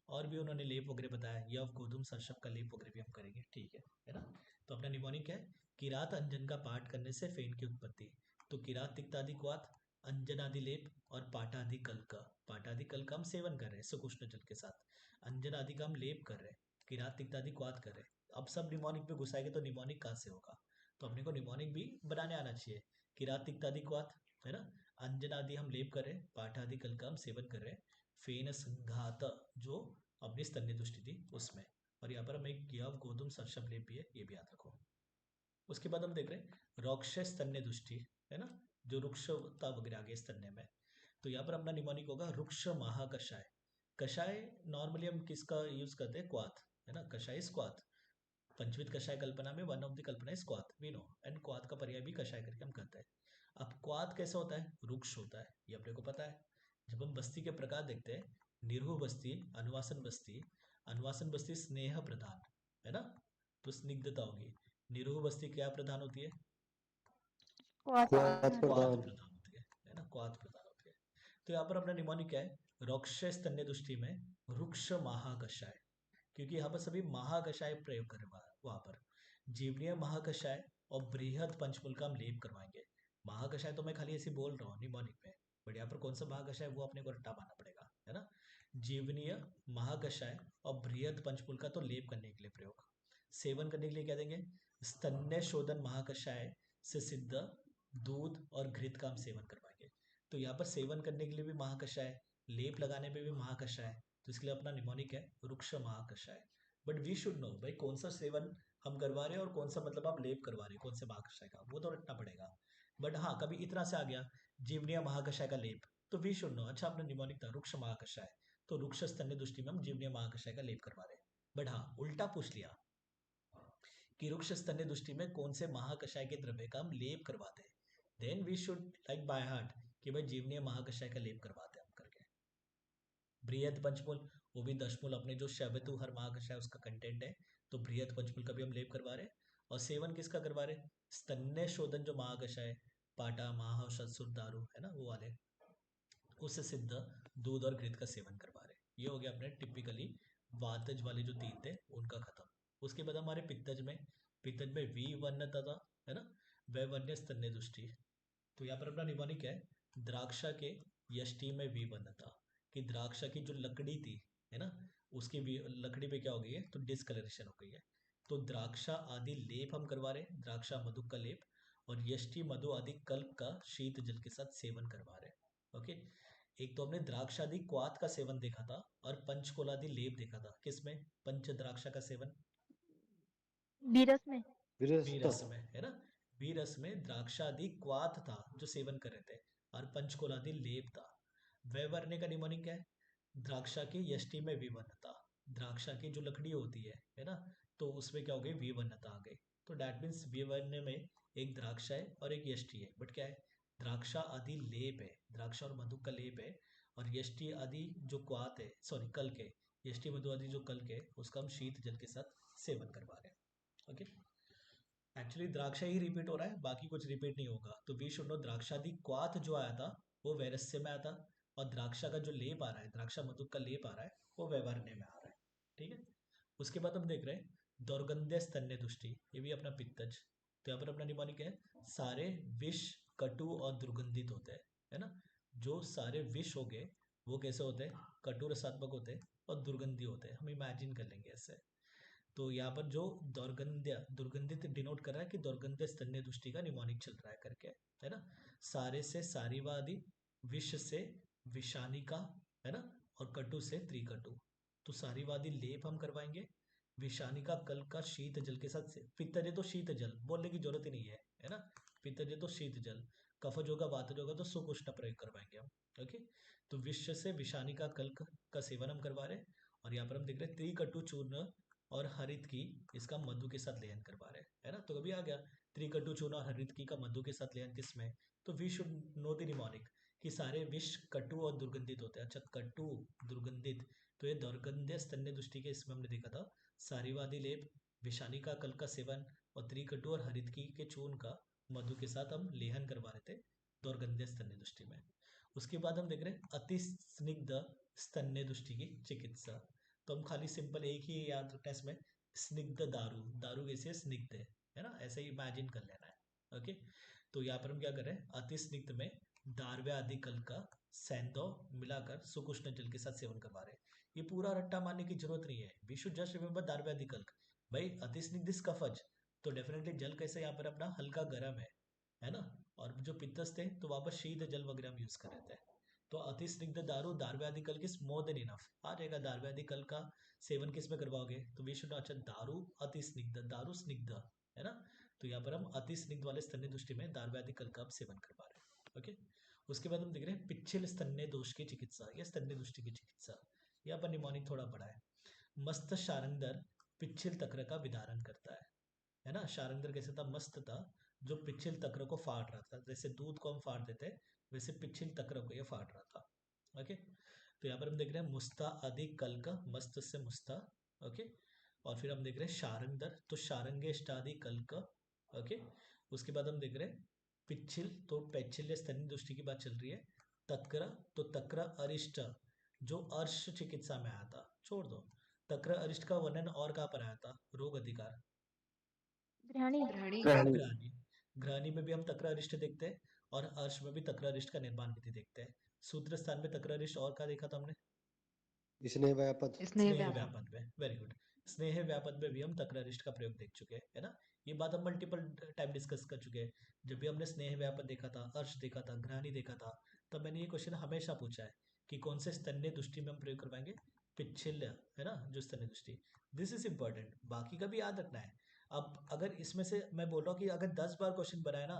और भी उन्होंने लेप वगैरह बताया, यव गोधूम सरसप का लेप वगैरह भी हम करेंगे, ठीक है ना। तो अपना निमोनिक है, किरात अंजन का पाठ करने से फेन की उत्पत्ति। तो किरात तिक्त आदि क्वाथ, अंजन आदि लेप और पाठादि कल्क। पाठादि कल्क हम सेवन कर रहे हैं सुकुष्ण जल के साथ, अंजन आदि का हम लेप कर रहे हैं, किरात तिक्त आदि क्वाथ कर रहे हैं। अब सब निमोनिक पे घुसाएंगे तो निमोनिक कहाँ से होगा, तो अपने को निमोनिक भी बनाने आना चाहिए। किरात तिक्त आदि क्वाथ, है ना, अंजन आदि हम लेप कर रहे हैं, पाठादि कल्क हम सेवन कर रहे हैं, फेन संघात जो अपनी स्तन्य दुष्टि थी उसमें। और यहाँ पर हम एक यव गोधूम सरसप लेप भी है, ये भी याद रखो। उसके बाद हम देख रहे हैं रोक्ष स्तन्य दुष्टि, है ना, जो रुक्षता वगैरह आ गई स्तन्य में। तो यहाँ पर अपना निमोनिक होगा रुक्ष महाकषाय। कषाय नॉर्मली हम किसका यूज करते हैं, क्वाथ, है ना, कषाय क्वाथ। पंचविध कषाय कल्पना में one of the Kalpana is क्वाथ, वी नो, एंड क्वाथ का पर्याय भी कषाय करके हम करते हैं। अब क्वाथ कैसा होता है, रुक्ष होता है, ये अपने को पता है। जब हम बस्ती के प्रकार देखते हैं, निरूह बस्ती, अनुवासन बस्ती। अनुवासन बस्ती स्नेह प्रधान, है ना, तो स्निग्धता होगी। निरूह बस्ती क्या प्रधान होती है, क्वाथ क्वाथ प्रधान। प्रधान होती है ना, क्वाथ प्रधान होती है। तो यहाँ पर अपना निमोनिक क्या है, रोक्ष स्तन्य दुष्टि में रुक्ष महाकषाय, क्योंकि यहाँ पर सभी महाकषाय प्रयोग कर रहे हैं वहां पर। जीवनीय महाकषाय और बृहद पंचमूल का हम लेप करवाएंगे। महाकषाय तो मैं खाली ऐसे बोल रहा हूँ निमोनिक में, बट यहाँ पर कौन सा महाकषाय वो अपने को रट्टा पाना पड़ेगा, है ना। जीवनीय महाकषाय और बृहद पंचमूल का तो लेप करने के लिए प्रयोग। सेवन करने के लिए क्या देंगे, स्तन्य शोधन महाकषाय से सिद्ध दूध और घृत का हम सेवन करवाएंगे। तो यहाँ पर सेवन करने के लिए भी महाकषाय, लेप लगाने पे भी महाकषाय, तो इसके लिए अपना निमोनिक है रुक्ष महाकषाय। बट वी शुड नो भाई कौन सा सेवन हम करवा रहे हैं और कौन सा मतलब आप लेप करवा रहे हैं कौन से महाकषाय का, वो तो रटना पड़ेगा। बट हाँ, कभी इतना से आ गया जीवनीय महाकषाय का लेप, तो वी शुड नो। अच्छा, आपने निमोनिक था रुक्ष महाकषाय, तो रुक्ष स्तन्य दृष्टि में हम जीवनीय महाकषाय का लेप करवा रहे हैं। बट हाँ, उल्टा पूछ लिया कि रुक्ष स्तन्य दृष्टि में कौन से महाकषाय के द्रव्य का हम लेप करवाते हैं, then we should like by heart कि भाई जीवनीय महाकषाय का लेप करवाते हैं हम करके। बृहद पंचमूल, वो भी दशमूल अपने जो शैवतु हर महाकषाय उसका कंटेंट है, तो बृहद पंचमूल का भी हम लेप करवा रहे हैं। और सेवन किसका करवा रहे हैं, स्तन्य शोधन जो महाकषाय, पाटा माह शतसुर दारू है ना वो वाले, उससे सिद्ध दूध और घृत का सेवन करवा रहे हैं। ये हो गया अपने टिपिकली वातज वाले जो तीन थे उनका खत्म। उसके बाद हमारे पित्तज में वी वर्णता था है ना, वह वन्य स्तन्य दृष्टि। तो यहाँ पर अपना निमोनिक है द्राक्षा के यष्टि में वी वर्णता, कि द्राक्षा की जो लकड़ी थी है ना, उसकी भी लकड़ी पे क्या हो गई है, तो डिस्कलरेशन हो गई है। तो द्राक्षा आदि लेप हम करवा रहे हैं, द्राक्षा मधु का लेप, और यष्टि मधु आदि कल्प का शीत जल के साथ सेवन करवा रहे हैं। ओके, एक तो हमने द्राक्षादि क्वाथ का सेवन देखा था और पंचकोलादि लेप देखा था, किसमें, पंच द्राक्षा का सेवन बीरस में। बीरस विरस्त में है ना, बीरस में द्राक्षादि क्वाथ था जो सेवन कर रहे थे, और पंचकोलादि लेप था। वैवर्ण्य का निमोनिक है द्राक्षा की यष्टि में विवन्नता, द्राक्षा की जो लकड़ी होती है ना, तो उसमें क्या हो गई, विवन्नता आ गई। तो डैट मीन्स विवर्ण में एक द्राक्षा है और एक यष्टि है, बट क्या है, द्राक्षा आदि लेप है, द्राक्षा और मधु का लेप है, और यष्टि आदि जो क्वाथ है, सॉरी कल्क है, यष्टि मधु आदि जो कल्क है उसका हम शीत जल के साथ सेवन करवा रहे हैं। ओके, एक्चुअली द्राक्षा ही रिपीट हो रहा है, बाकी कुछ रिपीट नहीं होगा। तो वी शुड नो द्राक्षादि क्वाथ जो आया था वो वैरस्य में आया था, और द्राक्षा का जो लेप आ रहा है, द्राक्षा मधु का लेप आ रहा है, वो वैवर्ण्य में आ रहा है। ठीक है, उसके बाद हम देख रहे हैं दौर्गंध्य स्तन्य दुष्टि, ये भी अपना पित्तज। तो यहाँ पर अपना निमोनिक है सारे विष कटु और दुर्गंधित होते हैं है ना, जो सारे विष हो गए वो कैसे होते हैं, कटु रसात्मक होते हैं और दुर्गंधी होते हैं, हम इमेजिन कर लेंगे ऐसे। तो यहाँ पर जो दुर्गंधित डिनोट कर रहा है कि दुर्गंध्य स्तन्य दृष्टि का निमोनिक चल रहा है करके, है ना। सारे से सारीवादी, विष से विषानिका है ना, और कटु से त्रिकटु। तो सारीवादी लेप हम करवाएंगे, विषानिका कल का शीत जल के साथ से, पित्तज तो शीत जल बोलने की जरूरत ही नहीं है ना, पित्तज तो शीत जल, कफज होगा वातज होगा तो सुकुष्ण प्रयोग करवाएंगे हम। ओके, तो विष से विषानिका कल्क का सेवन हम करवा रहे हैं, और यहाँ पर हम देख रहे हैं त्रिकटु चूर्ण और हरित की इसका मधु के साथ लेहन करवा रहे हैं है ना। तो कभी आ गया त्रिकटु चूर्ण और हरित की का मधु के साथ लेहन किसमें, तो we should know the mnemonic कि सारे विष कटु और दुर्गंधित होते हैं। अच्छा, कटु दुर्गंधित, तो ये दुर्गंध्य स्तन्य दृष्टि के इसमें हमने देखा था सारीवादी लेप, विषानी का कल का सेवन, और त्रिकटु और हरित की के चूर्ण का मधु के साथ हम लेहन करवा रहे थे दुर्गंध्य स्तन्य दृष्टि में। उसके बाद हम देख रहे हैं अति स्निग्ध स्तन्य दृष्टि की चिकित्सा। तो हम खाली सिंपल एक ही याद रखना है इसमें, स्निग्ध दारू, दारू कैसे स्निग्ध है ना, ऐसे ही इमेजिन कर लेना है। ओके, तो यहाँ पर हम क्या कर रहे हैं, अति स्निग्ध में दारव्य आदि कल का सैंधो मिलाकर सुकुष्ण जल के साथ सेवन करवा रहे हैं। ये पूरा रट्टा मारने की जरूरत नहीं है, वी शुड जस्ट रिमेंबर दारव्य आदि कल्क। भाई अति स्निग्ध कफज, तो डेफिनेटली जल कैसे यहाँ पर अपना हल्का गर्म है ना, और जो पित्तस थे तो वहां पर शीत जल वगैरह हम यूज कर रहे थे। तो अति स्निग्ध दारू दारव्यादि कल किस मोर देन इनफ आ जाएगा, दारव्यादि कल का सेवन किस में करवाओगे, तो वी शुड, अच्छा दारू अति स्निग्ध, दारू स्निग्ध है ना, तो यहाँ पर हम अति स्निग्ध वाले स्तन्य दृष्टि में दारव्यादि कल का सेवन करवा रहे हैं। ओके, उसके बाद हम देख रहे हैं पिच्छिल स्तन्य दोष की चिकित्सा या स्तन्य दृष्टि की चिकित्सा। यहाँ पर निमोनिक थोड़ा बड़ा है, मस्त शारंगधर पिच्छिल तक्र का विधारण करता है ना। शारंगधर कैसे था, मस्त था, जो पिच्छिल तक्र को फाड़ रहा था, जैसे दूध को हम फाड़ देते हैं वैसे पिच्छिल तक्र को ये फाड़ रहा था। ओके, तो यहाँ पर हम देख रहे हैं मुस्ता आदि कल का, मस्त से मुस्ता। ओके, और फिर हम देख रहे हैं शारंगधर, तो शारंगेष्टादि कल का। ओके, उसके बाद हम देख रहे हैं पिच्छिल, तो पैच्छिल्य स्तन्य दृष्टि की बात चल रही है। तक्र, तो तक्र अरिष्ट जो अर्श चिकित्सा में आया था, छोड़ दो, तक्र अरिष्ट का वर्णन और कहाँ पर आया था, रोग अधिकार ग्रहणी। ग्रहणी। ग्रहणी, ग्रहणी में भी हम तक्र अरिष्ट देखते हैं, और अर्श में भी तक्र अरिष्ट का निर्माण विधि देखते हैं। सूत्र स्थान में तक्र अरिष्ट और क्या देखा था हमने, स्नेह व्यापद स्नेह स्नेह व्यापक। व्यापद में, वेरी गुड, स्नेह व्यापद में भी हम तक्र अरिष्ट का प्रयोग देख चुके हैं है ना। ये बात हम मल्टीपल टाइम डिस्कस कर चुके हैं। जब भी हमने स्नेह व्यापद देखा था, अर्श देखा था, ग्रहणी देखा था, तब मैंने ये क्वेश्चन हमेशा पूछा है कि कौन से स्तन्य दृष्टि में हम प्रयोग करवाएंगे, पिच्छिल्य है ना, जो स्तन्य दृष्टि, दिस इज इंपॉर्टेंट, बाकी का भी याद रखना है। अब अगर इसमें से मैं बोल रहा हूँ कि अगर 10 बार क्वेश्चन बनाए ना,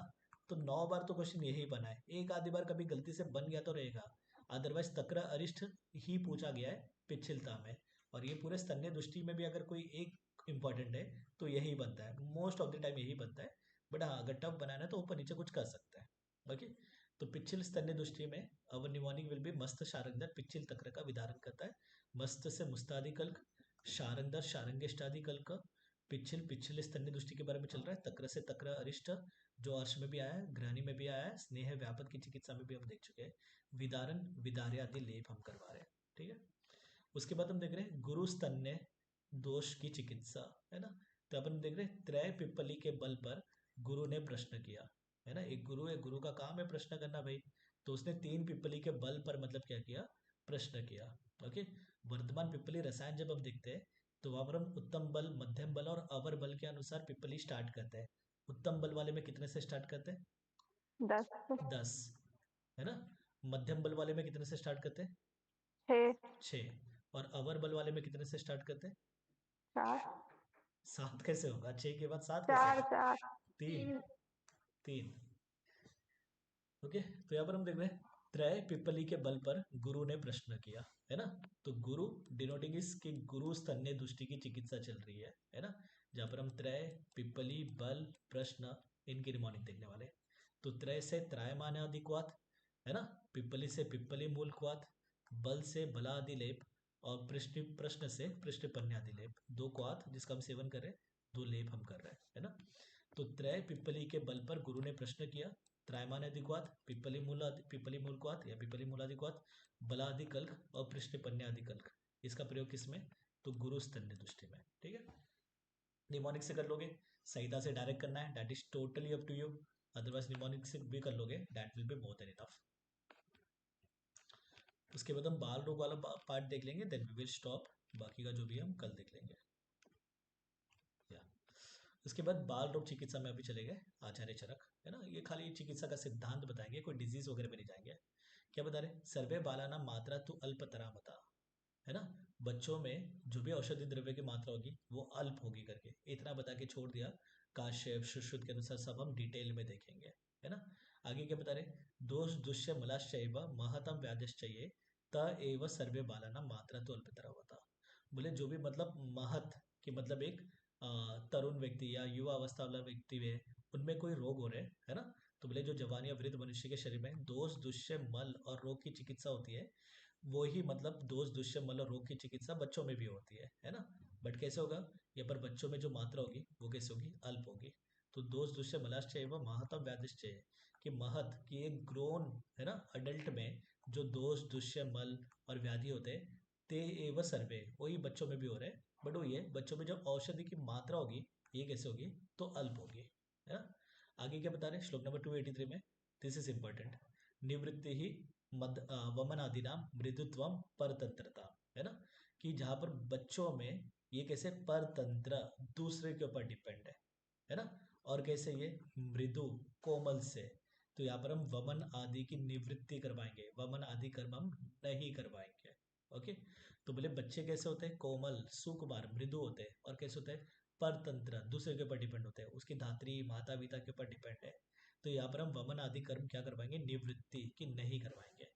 तो 9 बार तो क्वेश्चन यही बना है, एक आधी बार कभी गलती से बन गया तो रहेगा। अदरवाइज तक्र अरिष्ट ही पूछा गया है पिछलता में, और ये पूरे स्तन्य दृष्टि में भी अगर कोई एक इंपॉर्टेंट है तो यही बनता है, मोस्ट ऑफ द टाइम यही बनता है। बट हाँ, अगर टफ बनाना है तो ऊपर नीचे कुछ कर सकते हैं। ओके, तो पिछल स्तन्य दृष्टि में अवर निमोनिक विल बी मस्त शारंगधर पिछल तक्र का विधारण करता है। मस्त से मुस्तादि कल्क, शारंगधर शारंगेष्टादि कल्क। पिछल पिछले स्तन्य दृष्टि के बारे में चल रहा है। तक्र से तक्र अरिष्ट जो अर्श में भी आया है, ग्रहणी में भी आया है, स्नेह व्यापक की चिकित्सा में भी हम देख चुके हैं। विदारण विदार्य आदि लेप हम करवा रहे हैं, ठीक है। उसके बाद हम देख रहे हैं गुरु स्तन्य दोष की चिकित्सा, है ना। तो अपन देख रहे हैं त्रय पिप्पली के बल पर गुरु ने प्रश्न किया, है ना। एक गुरु है, गुरु का काम है प्रश्न करना भाई। तो उसने 3 पिप्पली के बल पर मतलब क्या किया, प्रश्न किया। ओके, वर्तमान पिप्पली रसायन जब हम देखते हैं तो वहां पर हम उत्तम बल, मध्यम बल और अवर बल के अनुसार पिप्पली स्टार्ट करते हैं। उत्तम बल वाले में कितने से स्टार्ट करते हैं? 10 10, है ना। मध्यम बल वाले में कितने से स्टार्ट करते हैं? 6 6। और अवर बल वाले में कितने से स्टार्ट करते हैं? 4 7 कैसे होगा? 6 के बाद 7 कैसे 4 होगा? 4 3 3। ओके, तो यहाँ पर हम देख रहे हैं त्रय पिप्पली के बल पर गुरु ने प्रश्न किया, है ना। तो गुरु डिनोटिंग इस कि गुरु स्तन्य दृष्टि की चिकित्सा चल रही है ना। जहाँ पर हम त्रय पिप्पली बल प्रश्न इनकी निमोनिक देखने वाले हैं। तो त्रय से त्रायमान अधिक्वात, है ना। पिप्पली से पिप्पली मूल क्वात, बल से बलादि लेप, और पृष्ठ प्रश्न से पृष्ठपन्यादि लेप। 2 क्वात जिसका हम सेवन कर रहे हैं, 2 लेप हम कर रहे हैं, है ना। तो त्रय पिप्पली के बल पर गुरु ने प्रश्न किया। त्रायमान अधिक्वात, पिप्पली मूल क्वात या पिप्पली मूलाधिक्वात, बलादि कल्क और पृष्ठपन्यादि कल्क। इसका प्रयोग किसमें? तो गुरु स्तन्य दृष्टि में, ठीक है। निमोनिक से कर लोगे, संहिता से डायरेक्ट करना है, that is totally up to you. Otherwise mnemonic से भी कर लोगे, that will be more than enough. उसके बाद हम बाल रोग वाला पार्ट देख लेंगे, देन वी विल स्टॉप। बाकी का जो भी हम कल देख लेंगे। या उसके बाद बाल रोग चिकित्सा में अभी चले गए आचार्य चरक, है ना। ये खाली चिकित्सा का सिद्धांत बताएंगे, कोई डिजीज वगैरह में नहीं जाएंगे। क्या बता रहे? सर्वे बालाना मात्रा तु अल्पतरा मता, है ना। बच्चों में जो भी औषधि द्रव्य की मात्रा होगी वो अल्प होगी करके इतना बता के छोड़ दिया। काश्यप सुश्रुत के अनुसार सब हम डिटेल में देखेंगे, है ना। आगे क्या बता रहे? दोष दुष्य मलाश्चैव महतम व्याधिश्चये त एव सर्वे बालाना मात्रा तो अल्पतरा होता। बोले जो भी मतलब महत कि मतलब एक तरुण व्यक्ति या युवा अवस्था वाला व्यक्ति है, उनमें कोई रोग हो रहे हैं, है ना। तो बोले जो जवान या वृद्ध मनुष्य के शरीर में दोष दुष्य मल और रोग की चिकित्सा होती है, वो ही मतलब दोष दुष्य मल और रोग की चिकित्सा बच्चों में भी होती है ना। बट कैसे होगा? यहाँ पर बच्चों में जो मात्रा होगी वो कैसे होगी? अल्प होगी। तो दोष दुष्य मलाश्चय एवं महतम व्याधिश्चय, कि महत की एक ग्रोन, है ना, अडल्ट में जो दोष दुष्य मल और व्याधि होते हैं, ते एव सर्वे, वही बच्चों में भी हो रहे हैं। बट वो ये बच्चों में जो औषधि की मात्रा होगी ये कैसे होगी? तो अल्प होगी, है ना। आगे क्या बता रहे हैं श्लोक नंबर 283 में? This is important. निवृत्ति ही वमनादिनाम मृदुत्वम परतंत्रता, है ना। कि जहां पर बच्चों में ये कैसे परतंत्र, दूसरे के ऊपर डिपेंड है ना। और कैसे ये मृदु कोमल से, तो यहाँ पर हम वमन आदि की निवृत्ति करवाएंगे, वमन आदि कर्म हम नहीं करवाएंगे। ओके, तो बोले बच्चे कैसे होते हैं? कोमल सुकुमार मृदु होते हैं, और कैसे होते हैं? परतंत्र, दूसरे के ऊपर डिपेंड होते हैं, उसकी धात्री माता पिता के ऊपर डिपेंड है। तो यहाँ पर हम वमन आदि कर्म क्या करवाएंगे? निवृत्ति की नहीं करवाएंगे,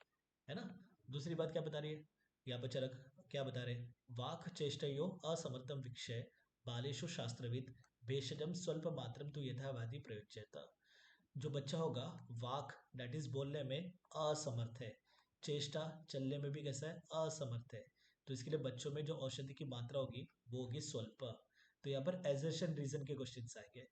है ना। दूसरी बात क्या बता रही है यहाँ पर चरक? क्या बता रहे? वाक चेष्टयो असमर्थम विक्षय बालेशु शास्त्रविद भेषजम स्वल्प मात्रम तु यथावादी प्रयोज्यता। जो बच्चा होगा वाक दैट इज बोलने में असमर्थ है, चेष्टा चलने में भी कैसा है? असमर्थ है। तो इसके लिए बच्चों में जो औषधि की मात्रा होगी वो होगी स्वल्प। तो यहाँ पर एजर्शन रीजन के क्वेश्चन आएंगे।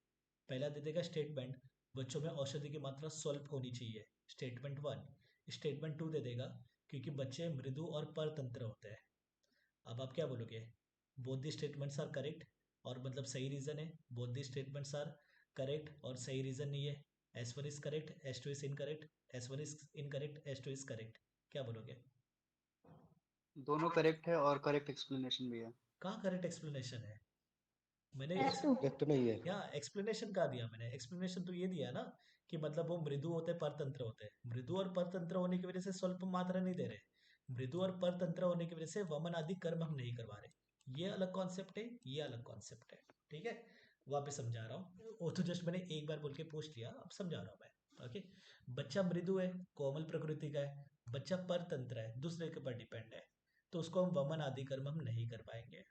पहला दे देगा स्टेटमेंट, बच्चों में औषधि की मात्रा स्वल्प होनी चाहिए, स्टेटमेंट 1। स्टेटमेंट 2 दे देगा क्योंकि बच्चे मृदु और परतंत्र होते हैं। अब आप क्या बोलोगे? Both the statements are correct, और मतलब सही रीजन है, both the statements are correct और सही रीजन नहीं है। S1 is correct, S2 is incorrect, S1 is incorrect, S2 is correct. क्या बोलोगे? दोनों करेक्ट है और करेक्ट एक्सप्लेनेशन भी है। कहाँ करेक्ट एक्सप्लेनेशन है? मैंने S2 करेक्ट नहीं है। यहाँ एक्सप्लेनेशन कहाँ दिया? मैंने एक्सप्लेनेशन तो ये दिया ना कि मतलब वो मृदु होते परतंत्र होते हैं, मृदु और परतंत्र होने की वजह से स्वल्प मात्रा नहीं दे रहे, मृदु और परतंत्र होने की वजह से वमन आदि कर्म हम नहीं करवा रहे। ये अलग कॉन्सेप्ट है, ये अलग कॉन्सेप्ट है, ठीक है। वापस समझा रहा हूँ, वो तो जस्ट मैंने एक बार बोल के पूछ लिया, अब समझा रहा हूँ मैं। ओके, बच्चा मृदु है, कोमल प्रकृति का है, बच्चा परतंत्र है, दूसरे के ऊपर डिपेंड है, तो उसको हम वमन आदि कर्म हम नहीं कर पाएंगे।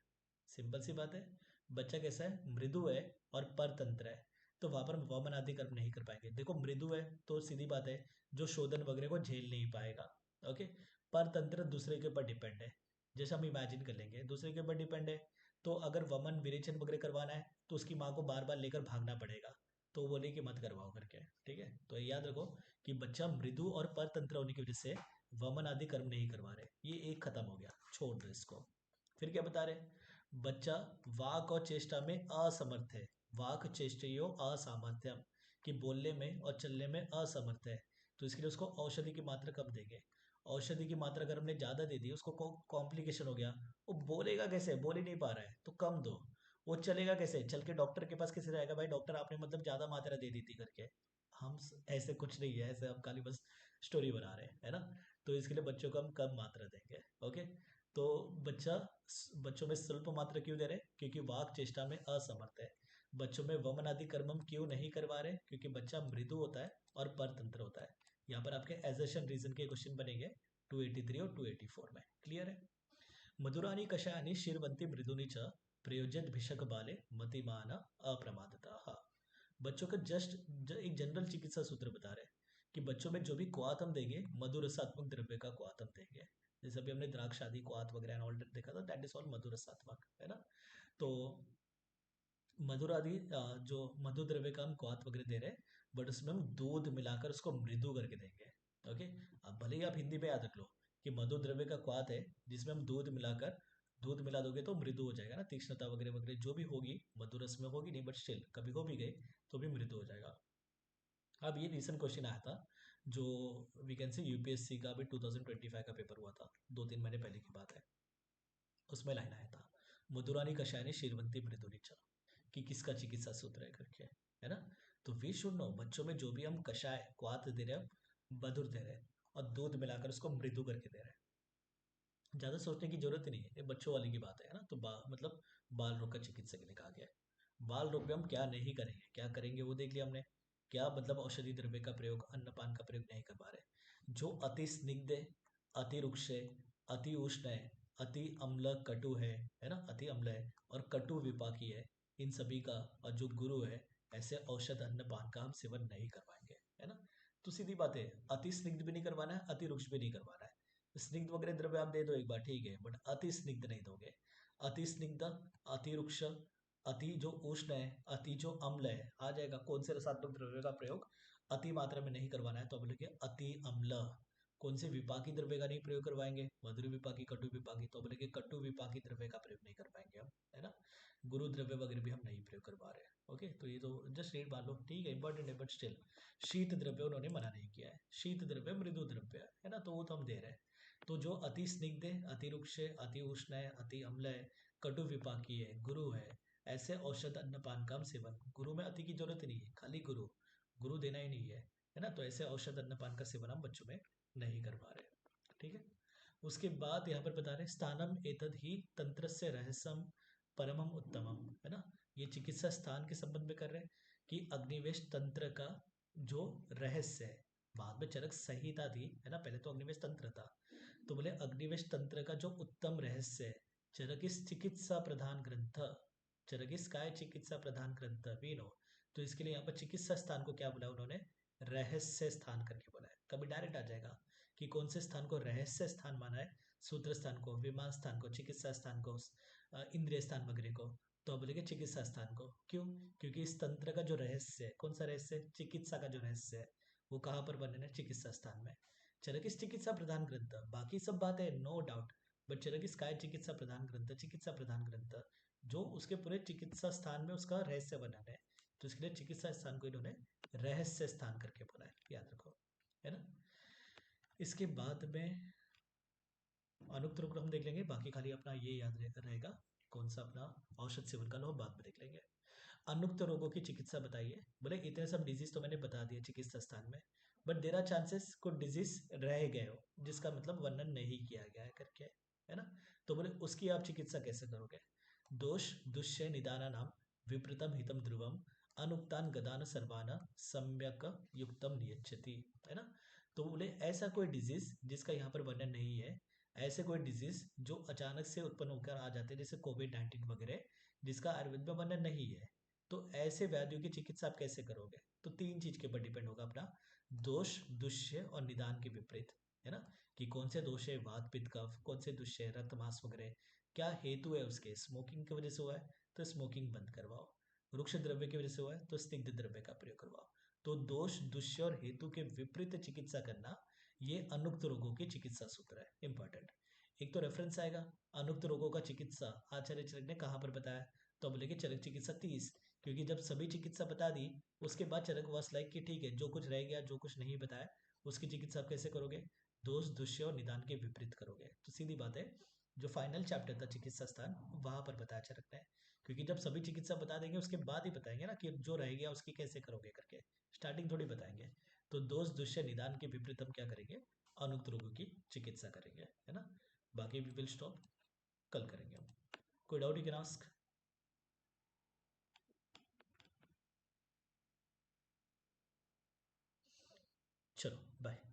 सिंपल सी बात है, बच्चा कैसा है, मृदु है और परतंत्र है, तो वहां पर हम वमन आदि कर्म नहीं कर पाएंगे। देखो मृदु है तो सीधी बात है, जो शोधन वगैरह को झेल नहीं पाएगा। ओके, परतंत्र दूसरे के ऊपर डिपेंड है, जैसे हम इमेजिन कर लेंगे दूसरे के ऊपर डिपेंड है, तो अगर वमन विरेचन वगैरह करवाना है तो उसकी माँ को बार बार लेकर भागना पड़ेगा, तो वो बोले कि मत करवाओ करके। ठीक है, तो याद रखो कि बच्चा मृदु और परतंत्र होने की वजह से वमन आदि कर्म नहीं करवा रहे, ये एक खत्म हो गया, छोड़ दो इसको। फिर क्या बता रहे, बच्चा वाक और चेष्टा में असमर्थ है, वाक चेष्टयो असामर्थ्यम, कि बोलने में और चलने में असमर्थ है, तो इसके लिए उसको औषधि की मात्रा कम देंगे। औषधि की मात्रा अगर हमने ज़्यादा दे दी, उसको कॉम्प्लिकेशन हो गया, वो बोलेगा कैसे, बोल ही नहीं पा रहा है, तो कम दो। वो चलेगा कैसे, चल के डॉक्टर के पास कैसे जाएगा, भाई डॉक्टर आपने मतलब ज़्यादा मात्रा दे दी थी करके। ऐसे कुछ नहीं है, ऐसे हम खाली बस स्टोरी बना रहे हैं, है ना। तो इसके लिए बच्चों को हम कम मात्रा देंगे। ओके, तो बच्चों में स्वल्प मात्रा क्यों दे रहे हैं, क्योंकि वाक चेष्टा में असमर्थ है। बच्चों में वमन आदि कर्म हम क्यों नहीं करवा रहे, क्योंकि बच्चा मृदु होता है और परतंत्र होता है। यहाँ पर आपके एजर्शन रीजन के क्वेश्चन बनेंगे 283 और 284 में। क्लियर है। मधुरानी कषायानी शिरवंती मृदुनी च प्रयोज्यत भिषक बाले मतिमान अप्रमादता। बच्चों का एक जनरल चिकित्सा सूत्र बता रहे हैं कि बच्चों में जो भी क्वाथ हम देंगे, मधुरसात्मक द्रव्य का क्वाथ हम देंगे। जैसे अभी हमने द्राक्ष आदि क्वाथ वगैरह ऑलरेडी देखा था, दैट इज ऑल मधुरसात्मक, है ना। तो मधुर आदि जो मधु द्रव्य का हम क्वाथ वगैरह दे रहे हैं, बट उसमें हम दूध मिलाकर उसको मृदु करके देंगे। ओके, अब भले ही आप हिंदी में याद रख लो कि मधु द्रव्य का क्वाथ है जिसमें हम दूध मिला दोगे तो मृदु हो जाएगा ना, तीक्ष्णता वगैरह वगैरह जो भी होगी मधुरस में होगी नहीं, बट स्टिल कभी हो भी गई तो भी मृदु हो जाएगा। अब ये रिसेंट क्वेश्चन आया था, जो वी कैन से यूपीएससी का भी 2025 का पेपर हुआ था, 2-3 महीने पहले की बात है। उसमें लाइन आया था, मधुरानी कषायनी शिरवंती मृदुनिचा, कि किसका चिकित्सा सूत्र है करके, है ना। तो वी शुड नो, बच्चों में जो भी हम कषाय क्वाथ दे रहे हैं, मधुर दे रहे हैं और दूध मिलाकर उसको मृदु करके दे रहे हैं, ज़्यादा सोचने की जरूरत ही नहीं है, ये बच्चों वाली की बात है ना। तो मतलब बाल रोग का चिकित्सा के लिए कहा गया है। बाल रोग में हम क्या नहीं करेंगे, क्या करेंगे वो देख लिया हमने, क्या मतलब औषधि द्रव्य का प्रयोग, अन्नपान का प्रयोग नहीं कर पा रहे। जो अति स्निग्ध है, अति रुक्ष है, अति उष्ण है, अति अम्ल कटु है ना, अति अम्ल है और कटु विपाकी है, इन सभी का, और जो गुरु है, ऐसे औषध अन्नपान का हम सेवन नहीं करवाएंगे, है ना। तो सीधी बात है, अति स्निग्ध भी नहीं करवाना है, अति रुक्ष भी नहीं करवाना है। स्निग्ध वगैरह द्रव्य आप दे दो एक बार, ठीक है, बट अति स्निग्ध नहीं दोगे। अति स्निग्ध, अति रुक्ष, अति जो उष्ण है, अति जो अम्ल है, आ जाएगा। कौन से रसात्मक द्रव्य का प्रयोग अति मात्रा में नहीं करवाना है, तो हम बोलेंगे अति अम्ल। कौन से विपाकी द्रव्य का नहीं प्रयोग करवाएंगे, मधुर विपाकी, कटु विपाकी, तो बोलेंगे कटु विपाकी द्रव्य का प्रयोग नहीं कर पाएंगे हम, है ना। गुरु द्रव्य वगैरह भी हम नहीं प्रयोग करवा रहे हैं। ओके, तो ये तो जस्ट रीड मान लो, ठीक है, इंपॉर्टेंट है, बट स्टिल शीत द्रव्य उन्होंने मना नहीं किया है, शीत द्रव्य मृदु द्रव्य है ना, तो वो तो हम दे रहे हैं। तो जो अति स्निग्ध है, अति रुक्ष है, अति उष्ण है, अति अम्ल है, कटु विपाकी है, गुरु है, ऐसे औषध अन्नपान का हम सेवन, गुरु में अति की जरूरत नहीं है, खाली गुरु देना ही नहीं है ना। तो ऐसे औषध अन्नपान का सेवन हम बच्चों में नहीं करवा रहे, ठीक है। उसके बाद यहाँ पर बता रहे स्थानम एतद ही तंत्रस्य रहस्यम परमम उत्तमम, है ना। ये चिकित्सा स्थान के संबंध में कर रहे हैं कि अग्निवेश तंत्र का जो रहस्य है, बाद में चरक संहिता थी, है ना, पहले तो अग्निवेश तंत्र था, तो बोले अग्निवेश तंत्र का जो उत्तम रहस्य है, चरकिस चिकित्सा प्रधान ग्रंथ, चरकिस काय चिकित्सा प्रधान ग्रंथ वी नो। तो इसके लिए यहाँ पर चिकित्सा स्थान को क्या बोला उन्होंने, रहस्य स्थान करके बोला है। कभी डायरेक्ट आ जाएगा कि कौन से स्थान को रहस्य स्थान माना है, सूत्र स्थान को, विमान स्थान को, चिकित्सा स्थान को, इंद्रिय स्थान वगैरह को, तो बोलेंगे चिकित्सा स्थान को। क्यों, क्योंकि इस तंत्र का जो रहस्य है, कौन सा रहस्य है, चिकित्सा का जो रहस्य है, वो कहाँ पर बनना है, चिकित्सा स्थान में। चरकिस चिकित्सा प्रधान ग्रंथ, बाकी सब बातें नो डाउट, बट चरकिस काय चिकित्सा प्रधान ग्रंथ, चिकित्सा प्रधान ग्रंथ जो उसके पूरे चिकित्सा स्थान में उसका रहस्य बनाना है, तो इसके लिए चिकित्सा स्थान को इन्होंने रहस्य स्थान करके बोला है, याद रखो, है ना। इसके बाद में अनुक्त रोग हम देख लेंगे, बाकी खाली अपना ये याद रहेगा कौन सा अपना औषध सेवन का लो, बाद में देख लेंगे। अनुक्त रोगों की चिकित्सा बताइए, बोले इतने सब डिजीज तो मैंने बता दिया चिकित्सा स्थान में, बट देर आर चांसेस कुछ डिजीज रह गए हो जिसका मतलब वर्णन नहीं किया गया है करके, है ना। तो बोले उसकी आप चिकित्सा कैसे करोगे, दोष दुष्य निदाना नाम विपरीतम हितम ध्रुवम अनुक्तान गदान सर्वान सम्यक युक्तम नियच्छति, है ना। तो बोले ऐसा कोई डिजीज जिसका यहाँ पर वर्णन नहीं है, ऐसे कोई डिजीज जो अचानक से उत्पन्न होकर आ जाते हैं जैसे कोविड-19 वगैरह, जिसका आयुर्वेद में वर्णन नहीं है, तो ऐसे व्याधियों की चिकित्सा आप कैसे करोगे? तो तीन चीज के ऊपर डिपेंड होगा अपना, दोष, दुष्य और निदान के विपरीत, है ना। कि कौन से दोष है, वात पित्त कफ, कौन से दुष्य है, रक्त मांस वगैरह, क्या हेतु है उसके, स्मोकिंग की वजह से हुआ है तो स्मोकिंग बंद करवाओ, रुक्ष द्रव्य की वजह से हुआ है तो स्निग्ध द्रव्य का प्रयोग करवाओ। तो दोष, दुष्य और हेतु के विपरीत चिकित्सा करना, ये अनुक्त रोगों की चिकित्सा सूत्र है, इंपॉर्टेंट। एक तो रेफरेंस आएगा, अनुक्त रोगों का चिकित्सा आचार्य चरक ने कहाँ पर बताया, तो बोले कि चरक चिकित्सा 30, क्योंकि जब सभी चिकित्सा बता दी उसके बाद चरक वास लाइक कि ठीक है जो कुछ रह गया, जो कुछ नहीं बताया, उसकी चिकित्सा आप कैसे करोगे, दोष, दुष्य और निदान के विपरीत करोगे। तो सीधी बात है, जो फाइनल चैप्टर था चिकित्सा स्थान, वहां पर बताया चरक ने, क्योंकि जब सभी चिकित्सा बता देंगे उसके बाद ही बताएंगे ना कि जो रह गया उसकी कैसे करोगे करके, स्टार्टिंग थोड़ी बताएंगे। तो दोष, दुष्य, निदान के विपरीत हम क्या करेंगे, अनुक्त रोगों की चिकित्सा करेंगे, है ना। बाकी वी विल स्टॉप, कल करेंगे हम। कोई डाउट यू कैन आस्क। चलो बाय।